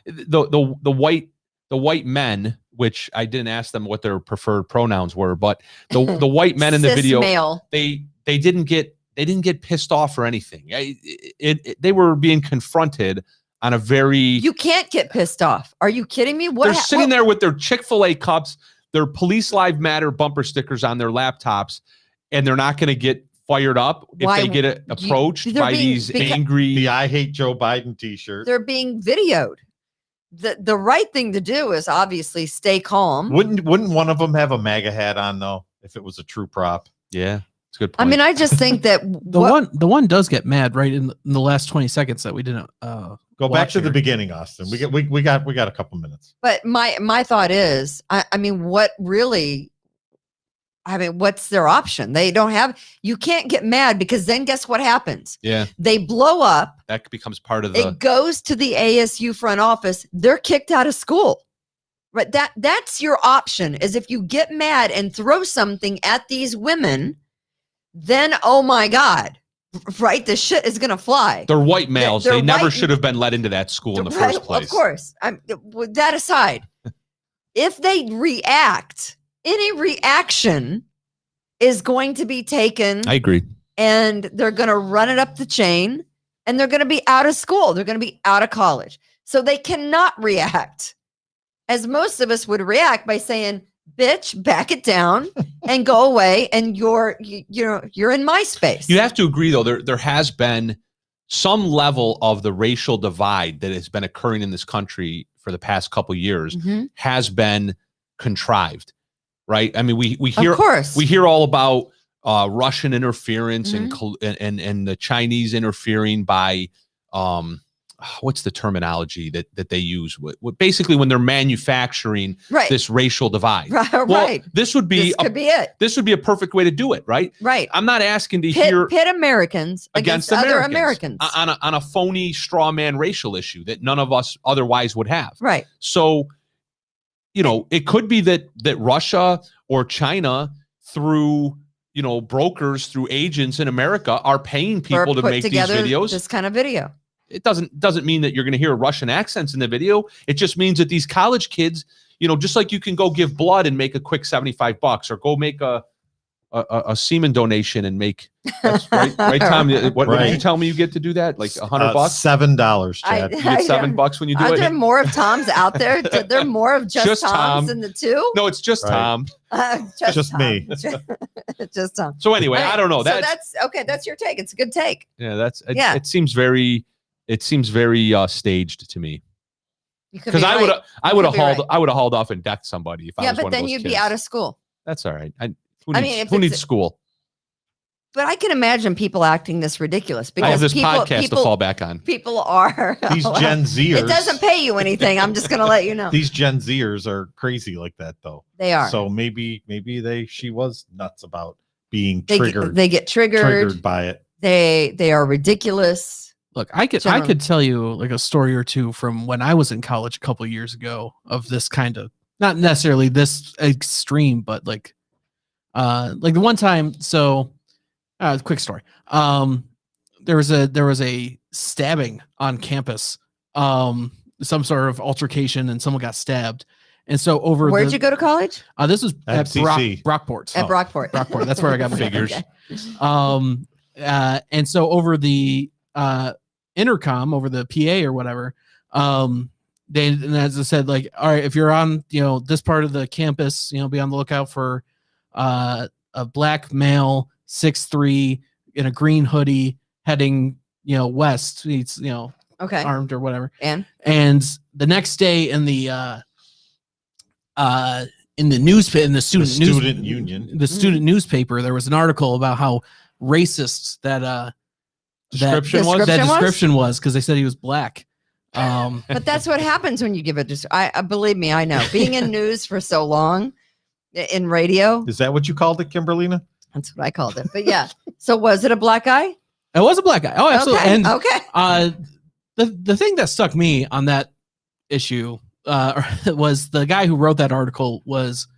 the white men, which I didn't ask them what their preferred pronouns were, but the white men in the cis video, male. they didn't get They didn't get pissed off or anything. They were being confronted on a very. You can't get pissed off. Are you kidding me? They're sitting there with their Chick-fil-A cups, their Police Live Matter bumper stickers on their laptops, and they're not going to get fired up if they get approached by these angry. The I Hate Joe Biden t-shirt. They're being videoed. The right thing to do is obviously stay calm. Wouldn't one of them have a MAGA hat on though, if it was a true prop? Yeah, it's a good point. I mean, I just think that the one does get mad right in the last 20 seconds that we didn't go back to the beginning, Austin. We got a couple minutes. But my thought is, I mean, what's their option? They don't have. You can't get mad because then guess what happens? Yeah, they blow up. That becomes part of the. It goes to the ASU front office. They're kicked out of school. Right. That's your option. Is if you get mad and throw something at these women, then oh my God, right? The shit is gonna fly. They're white males. They never should have been let into that school in the first place. Of course. With that aside, if they react, any reaction is going to be taken. I agree. And they're going to run it up the chain and they're going to be out of school. They're going to be out of college. So they cannot react as most of us would react by saying, bitch, back it down and go away. And you're in my space. You have to agree though. There has been some level of the racial divide that has been occurring in this country for the past couple of years has been contrived. Right. I mean, we hear all about Russian interference and the Chinese interfering by what's the terminology that they use? Basically, when they're manufacturing this racial divide. Well, this could be it. This would be a perfect way to do it. Right. Right. I'm not asking to pit Americans against other Americans on a phony straw man racial issue that none of us otherwise would have. Right. So. It could be that Russia or China through, brokers, through agents in America are paying people to make these videos. This kind of video. It doesn't mean that you're going to hear Russian accents in the video. It just means that these college kids, just like you can go give blood and make a quick $75 or go make a semen donation and make that's right, Tom. What did you tell me you get to do that? Like $100? $7, Chad. You get $7 when you do it. Are there more of Toms out there? Are there more of just Toms in the two? No, it's just Tom. Just Tom. me. Just Tom. So anyway, I don't know. That's okay. That's your take. It's a good take. Yeah, it seems very staged to me. Because I would have hauled off and decked somebody if I was one of those but then you'd be out of school. That's all right. Who needs school? But I can imagine people acting this ridiculous because I have this podcast to fall back on. People are these Gen Zers. It doesn't pay you anything. I'm just going to let you know. These Gen Zers are crazy like that, though. They are. So maybe she was nuts about being triggered. They get triggered by it. They are ridiculous. Look, I could tell you like a story or two from when I was in college a couple of years ago of this kind of, not necessarily this extreme, but like the one time. So, quick story. There was a stabbing on campus, some sort of altercation, and someone got stabbed. And so where'd you go to college? This was at Brockport. At Brockport. Brockport. That's where I got my figures. Okay. And so over the intercom, over the PA or whatever, and as I said, like, all right, if you're on, this part of the campus, be on the lookout for a black male, 6'3", in a green hoodie heading, west. He's, armed or whatever. And the next day in the student newspaper, there was an article about how racist that description was because they said he was black. But that's what happens when you give it. I believe me, I know. Being in news for so long, in radio. Is that what you called it, Kimberlina? That's what I called it. But yeah. So was it a black guy? It was a black guy. Oh, absolutely. Okay. And the thing that stuck me on that issue was the guy who wrote that article was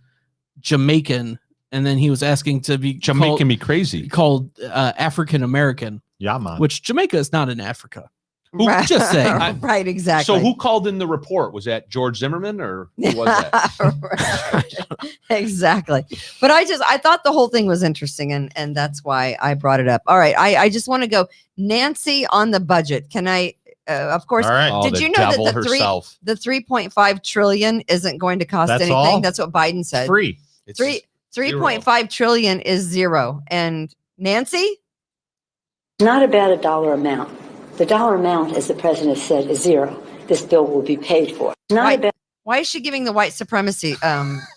Jamaican, and then he was asking to be me crazy called African American. Yeah, man. Which Jamaica is not in Africa. Who, Right. Just saying. Right, exactly. So who called in the report? Was that George Zimmerman or who was that? Exactly. But I thought the whole thing was interesting, and that's why I brought it up. All right. I just want to go Nancy on the budget. Can I of course, All right. Oh, did the you know that devil the herself. 3.5 trillion isn't going to cost That's anything? all? That's what Biden said. Free. It's 3.5 trillion is zero. And Nancy? Not about a dollar amount. The dollar amount, as the president said, is zero. This bill will be paid for. Not Right. about Why is she giving the white supremacy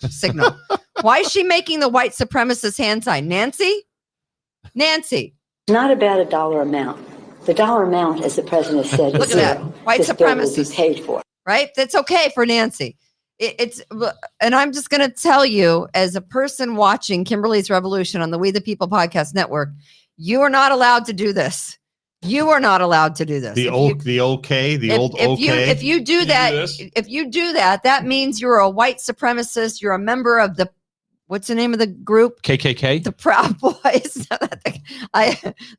signal? Why is she making the white supremacist hand sign? Nancy? not about a dollar amount. The dollar amount, as the president said, is Look at that. zero. White This bill will be supremacists. paid for. Right? That's okay for Nancy. And I'm just going to tell you, as a person watching Kimberly's Revolution on the We the People podcast network, you are not allowed to do this. You are not allowed to do this. The old okay. If you do that, do this? if you do that, that means you're a white supremacist. You're a member of the, what's the name of the group? KKK. The Proud Boys.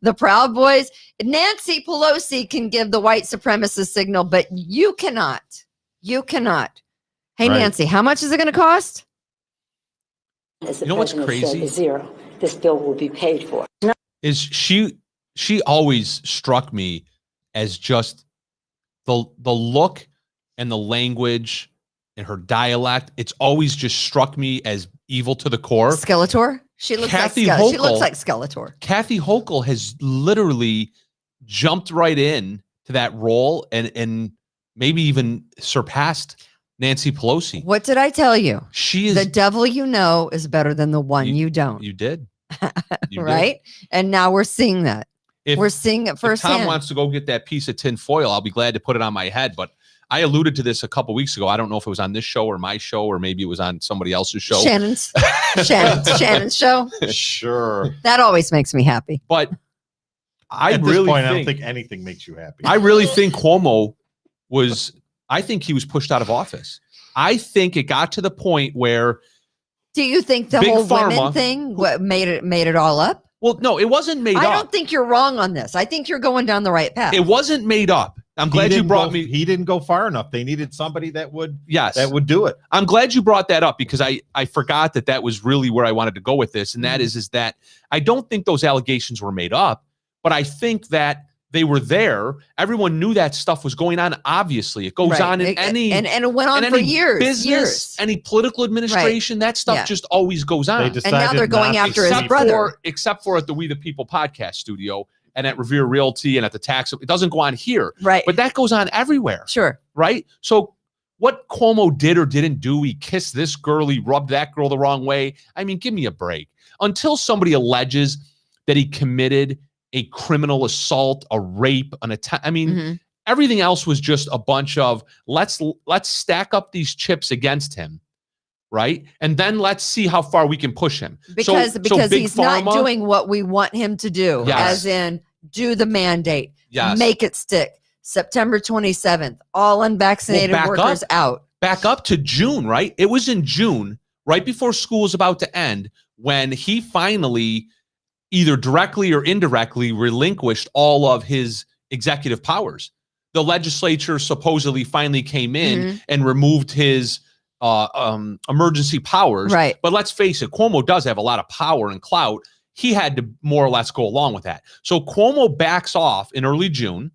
The Proud Boys. Nancy Pelosi can give the white supremacist signal, but you cannot. You cannot. Hey, Right. Nancy, how much is it going to cost? As the You know what's president said, crazy? is zero. This bill will be paid for. Is she always struck me as just the look and the language and her dialect. It's always just struck me as evil to the core. Skeletor? She looks Kathy like she looks Hochul- like Skeletor. Kathy Hochul has literally jumped right in to that role and maybe even surpassed Nancy Pelosi. What did I tell you? She is. The devil you know is better than the one you don't. You did. You did. Right? And now we're seeing that. If, We're seeing it if Tom firsthand. wants to go get that piece of tin foil, I'll be glad to put it on my head. But I alluded to this a couple weeks ago. I don't know if it was on this show or my show, or maybe it was on somebody else's show. Shannon's show. Sure. That always makes me happy. But I At this really point, think, I don't think anything makes you happy. I really think Cuomo was. I think he was pushed out of office. I think it got to the point where. Do you think the Big whole women Pharma- thing made it all up? Well, no, it wasn't made I up. don't think you're wrong on this. I think you're going down the right path. It wasn't made up. I'm glad you brought me. He didn't go far enough. They needed somebody that would Yes, do it. I'm glad you brought that up because I forgot that was really where I wanted to go with this, and that is that I don't think those allegations were made up, but I think that they were there. Everyone knew that stuff was going on. Obviously, it goes Right. on in any and it went on in for any years. business, any political administration. That stuff Yeah. just always goes on. They And now decided they're going not to after his see- brother. except for at the We the People podcast studio and at Revere Realty and at the tax. It doesn't go on here, Right. but that goes on everywhere. Sure. Right? So what Cuomo did or didn't do, he kissed this girl, he rubbed that girl the wrong way. I mean, give me a break. Until somebody alleges that he committed a criminal assault, a rape, an attack. I mean, Mhm. everything else was just a bunch of let's stack up these chips against him, right? And then let's see how far we can push him. Because Big he's not Pharma- doing what we want him to do, Yes. as in do the mandate, Yes. make it stick. September 27th, all unvaccinated Well, back workers out. Back up to June, right? It was in June, right before school was about to end, when he finally either directly or indirectly relinquished all of his executive powers. The legislature supposedly finally came in Mhm. and removed his emergency powers. Right. But let's face it, Cuomo does have a lot of power and clout. He had to more or less go along with that. So Cuomo backs off in early June.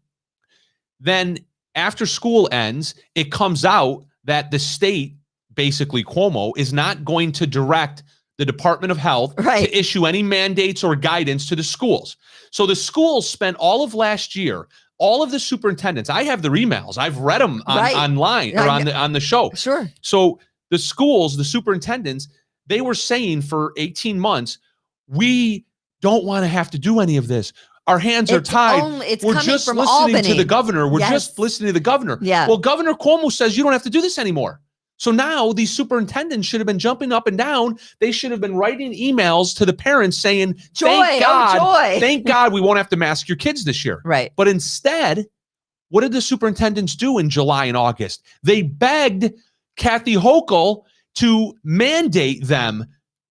Then after school ends, it comes out that the state, basically Cuomo, is not going to direct the Department of Health Right. to issue any mandates or guidance to the schools. So the schools spent all of last year, all of the superintendents, I have their emails. I've read them Right. online or on the show. Sure. So the schools, the superintendents, they were saying for 18 months, we don't want to have to do any of this. Our hands are It's tied. it's We're coming just from listening Albany. to the governor. We're Yes. just listening to the governor. Yeah. Well, Governor Cuomo says you don't have to do this anymore. So now these superintendents should have been jumping up and down. They should have been writing emails to the parents saying, Joy, thank God, joy. thank God we won't have to mask your kids this year. Right. But instead, what did the superintendents do in July and August? They begged Kathy Hochul to mandate them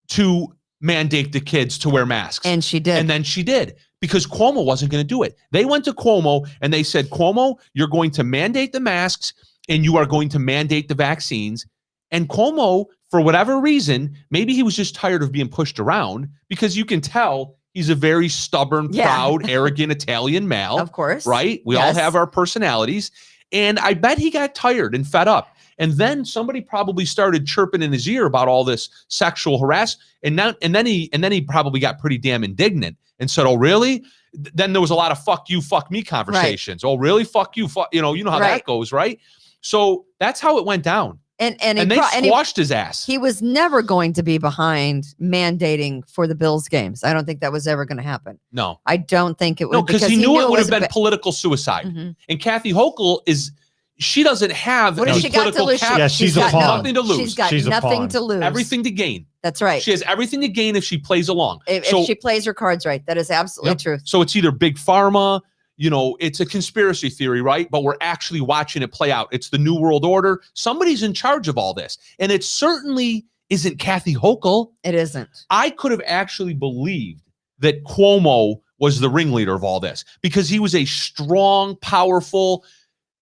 to mandate the kids to wear masks. And she did. And then she did. because Cuomo wasn't going to do it. They went to Cuomo and they said, Cuomo, you're going to mandate the masks and you are going to mandate the vaccines. And Cuomo, for whatever reason, maybe he was just tired of being pushed around, because you can tell he's a very stubborn, proud, arrogant Italian male. Of course. Right? We all have our personalities. And I bet he got tired and fed up. And then somebody probably started chirping in his ear about all this sexual harassment. And then he probably got pretty damn indignant and said, "Oh, really?" Then there was a lot of "fuck you, fuck me" conversations. Right. "Oh, really? Fuck you, fuck." You know how that goes, right? So that's how it went down. And they squashed his ass. He was never going to be behind mandating for the Bills games. I don't think that was ever going to happen. No, I don't think it would. No, because he knew it would have been political suicide. Mm-hmm. And Kathy Hochul she doesn't have any political capital. Yeah, she's a pawn. Nothing to lose. She's got nothing to lose. Everything to gain. That's right. She has everything to gain if she plays along. If she plays her cards right. That is absolutely true. So it's either big pharma, it's a conspiracy theory, right? But we're actually watching it play out. It's the New World Order. Somebody's in charge of all this. And it certainly isn't Kathy Hochul. It isn't. I could have actually believed that Cuomo was the ringleader of all this, because he was a strong, powerful,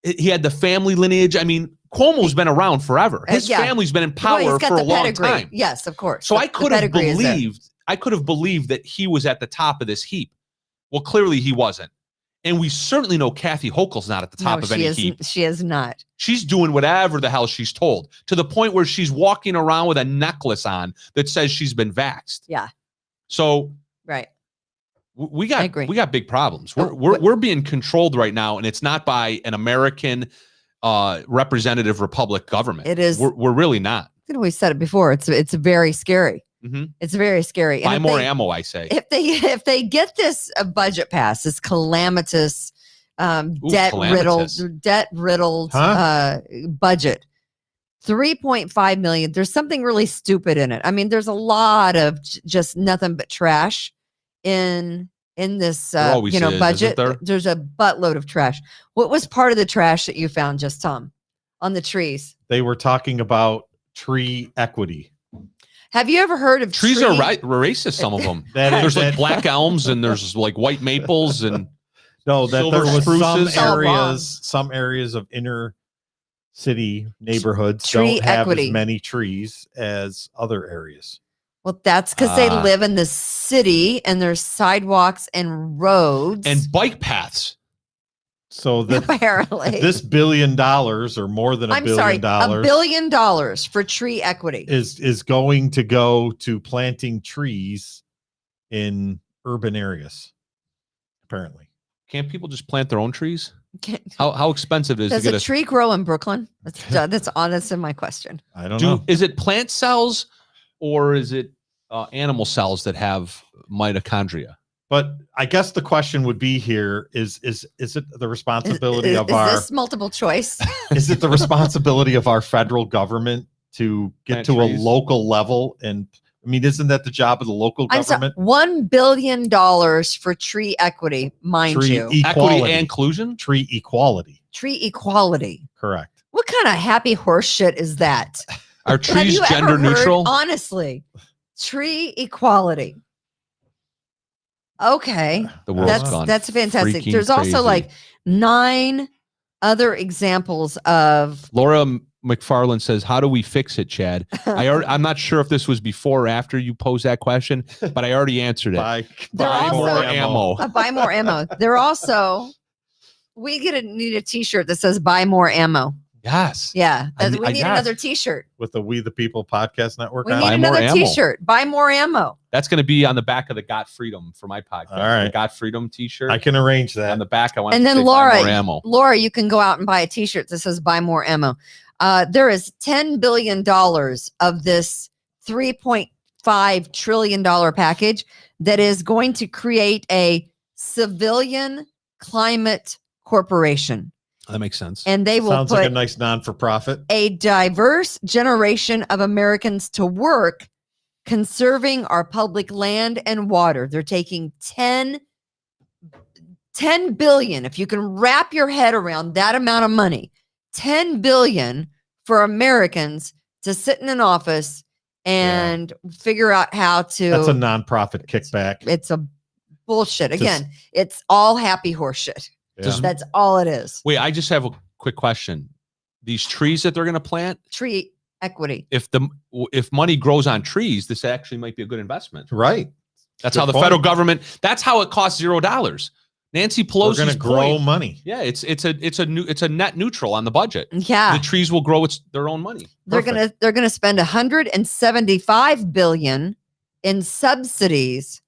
he had the family lineage. I mean, Cuomo's been around forever. His family's been in power for a long time. Yes, of course. So I could have believed that he was at the top of this heap. Well, clearly he wasn't. And we certainly know Kathy Hochul's not at the top of any heap. She is not. She's doing whatever the hell she's told, to the point where she's walking around with a necklace on that says she's been vaxxed. Yeah. So right. We got big problems. We're being controlled right now, and it's not by an American representative republic government. It is. We're really not. We said it before. It's very scary. Mm-hmm. It's very scary. Buy more ammo, I say. If they get this budget pass, this calamitous, debt riddled budget, 3.5 million. There's something really stupid in it. I mean, there's a lot of just nothing but trash in this budget. There's a buttload of trash. What was part of the trash that you found, just Tom, on the trees? They were talking about tree equity. Have you ever heard of trees? Are racist, some of them. There's like black elms and there's like white maples and no, that there was some areas of inner city neighborhoods don't have as many trees as other areas. Well, that's because they live in the city and there's sidewalks and roads and bike paths. So apparently this $1 billion or more than $1 billion, $1 billion for tree equity is going to go to planting trees in urban areas. Apparently, can't people just plant their own trees? How expensive is it? Does a tree grow in Brooklyn? That's in my question. I don't know. Is it plant cells or is it animal cells that have mitochondria? But I guess the question would be here is it the responsibility of our... Is this multiple choice? Is it the responsibility of our federal government to get to a local level? And I mean, isn't that the job of the local government? $1 billion for tree equity, mind you. Equity and inclusion? Tree equality. Tree equality. Correct. What kind of happy horse shit is that? Are trees gender neutral? Honestly, tree equality. Okay, that's fantastic. There's also like 9 other examples of. Laura McFarland says, "How do we fix it, Chad?" I'm not sure if this was before or after you posed that question, but I already answered it. Buy more ammo. Buy more ammo. They're also. We need a T-shirt that says "Buy more ammo." Yes. Yeah. We need another T-shirt with the We the People podcast network. We need another T-shirt. Buy more ammo. That's going to be on the back of the Got Freedom for my podcast. All right. The Got Freedom T-shirt. I can arrange that. On the back, I want and to then say Laura, buy more ammo. Laura, you can go out and buy a T-shirt that says "Buy more ammo." There is $10 billion of this $3.5 trillion package that is going to create a civilian climate corporation. That makes sense. And they will sounds like a nice non-for-profit. A diverse generation of Americans to work conserving our public land and water. They're taking 10 billion. If you can wrap your head around that amount of money, 10 billion for Americans to sit in an office and figure out how to. That's a nonprofit kickback. It's a bullshit. Again, it's all happy horse shit. Yeah. That's all it is. Wait, I just have a quick question. These trees that they're going to plant, Tree equity. if money grows on trees, this actually might be a good investment. Right. That's Good how the point. federal government. That's how it costs $0. Nancy We're Pelosi's going to grow point- money. Yeah, it's a net neutral on the budget. Yeah. The trees will grow their own money. They're gonna spend $175 billion in subsidies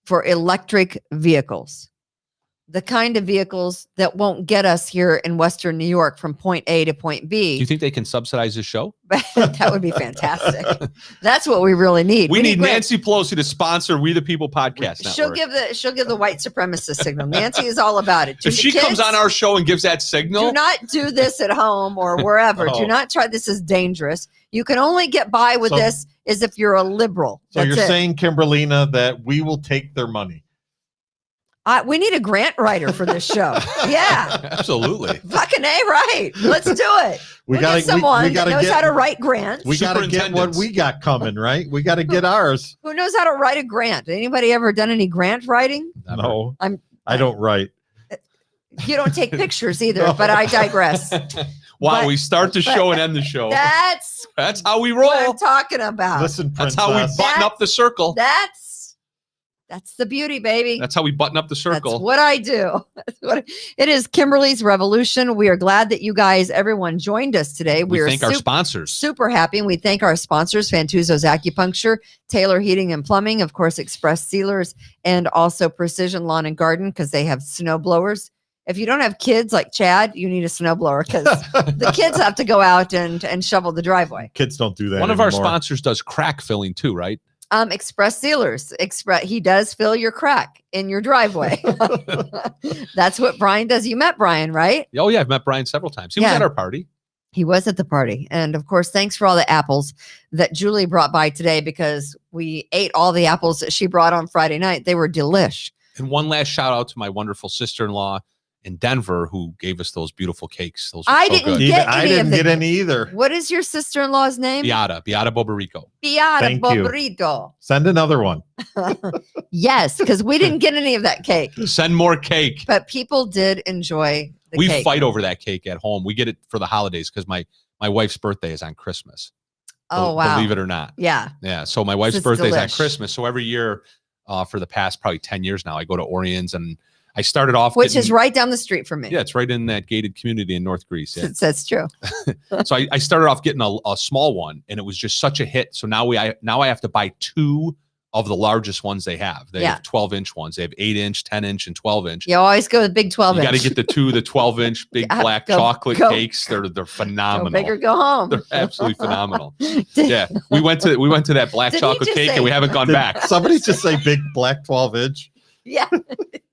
for electric vehicles. The kind of vehicles that won't get us here in Western New York from point A to point Do you B. think they can subsidize this show? That would be fantastic. That's what we really need. We need grants. Nancy Pelosi to sponsor We the People podcast She'll network. give the white supremacist signal. Nancy is all about it. To If the she comes kids, on our show and gives that do signal, not do this at home or wherever. Oh. Do not try. This is dangerous. You can only get by with So- this as if you're a liberal. So That's you're it. saying, Kimberlina, that we will take their money. We need a grant writer for this show. Yeah. absolutely. Fucking A, right. Let's do it. We'll get someone that knows how to write grants. We got to get what we got coming, right? We got to get ours. Who knows how to write a grant? Anybody ever done any grant writing? No, I don't write. You don't take pictures either, No. but I digress. Wow, But- we start the show and end the show. That's how we what I'm roll. talking about. Listen, That's princess. how we button up the circle. That's the beauty, baby. That's how we button up the circle. That's what I do. It is Kimberly's Revolution. We are glad that you guys, everyone, joined us today. we are thank our sponsors. super happy, and we thank our sponsors: Fantuzzo's Acupuncture, Taylor Heating and Plumbing, of course, Express Sealers, and also Precision Lawn and Garden, because they have snow blowers. If you don't have kids like Chad, you need a snow blower, because the kids have to go out and shovel the driveway. Kids don't do that One of our anymore. sponsors does crack filling too, right? Express Sealers. He does fill your crack in your driveway. That's what Brian does. You met Brian, right? Oh yeah, I've met Brian several times. He was Yeah. at our party. He was at the party. And of course, thanks for all the apples that Julie brought by today, because we ate all the apples that she brought on Friday night. They were delish. And one last shout out to my wonderful sister-in-law in Denver who gave us those beautiful cakes. Those were I so didn't good. get I any didn't of the- get any either. What is your sister-in-law's name? Beata Boberico. Beata Thank you. Bobrito. Send another one. Yes, because we didn't get any of that cake, Send more cake. but people did enjoy the We cake. fight over that cake at home. We get it for the holidays because my wife's birthday is on Christmas. Oh, wow. Believe it or not. Yeah. Yeah. So my wife's It's birthday is on delish. Christmas. So every year for the past probably 10 years now, I go to Orion's, and I started off Which getting- is right down the street from me. Yeah, it's right in that gated community in North Greece. Yeah. That's true. So I started off getting a small one, and it was just such a hit. So now I have to buy two of the largest ones they have. They Yeah. have 12-inch ones. They have 8-inch, 10-inch, and 12-inch. You always go with big 12 You inch. got to get the 12-inch big Yeah, black go- chocolate go- cakes. They're Go phenomenal. big or go home. They're absolutely phenomenal. Yeah, we went to that black Did he chocolate just cake, say- and we haven't gone Did back. somebody just say big black 12-inch? Yeah.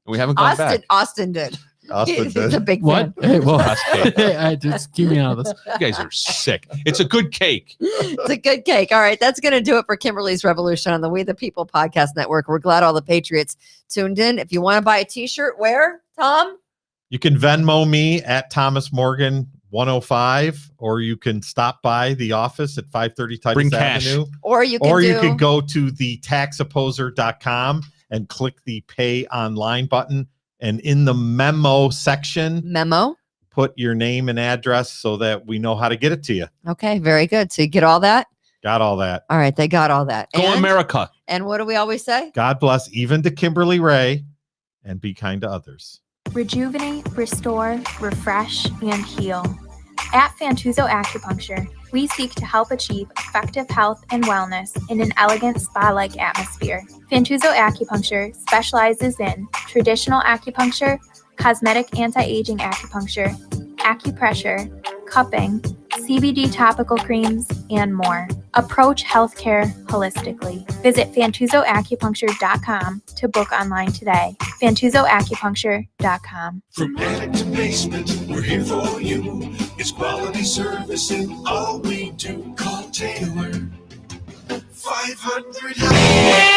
We haven't gone back. Austin did. Austin He's did. a big What? fan. Hey, well, Us cake. I just keep me out of this. You guys are sick. It's a good cake. It's a good cake. All right. That's going to do it for Kimberly's Revolution on the We the People podcast network. We're glad all the Patriots tuned in. If you want to buy a t-shirt, where, Tom? You can Venmo me at Thomas Morgan 105, or you can stop by the office at 530 Titus Bring cash. Avenue. Or you can You can go to the taxopposer.com and click the pay online button. And in the memo section, memo. put your name and address so that we know how to get it to you. Okay. Very good. So you get all that? Got all that. All right. They got all that. Go and, America. And what do we always say? God bless even to Kimberly Ray, and be kind to others. Rejuvenate, restore, refresh, and heal. At Fantuzzo Acupuncture, we seek to help achieve effective health and wellness in an elegant spa-like atmosphere. Fantuzzo Acupuncture specializes in traditional acupuncture, cosmetic anti-aging acupuncture, acupressure, cupping, CBD topical creams, and more. Approach healthcare holistically. Visit FantuzzoAcupuncture.com to book online today. FantuzzoAcupuncture.com. From attic to basement, we're here for you. It's quality service in all we do. Call Taylor 500.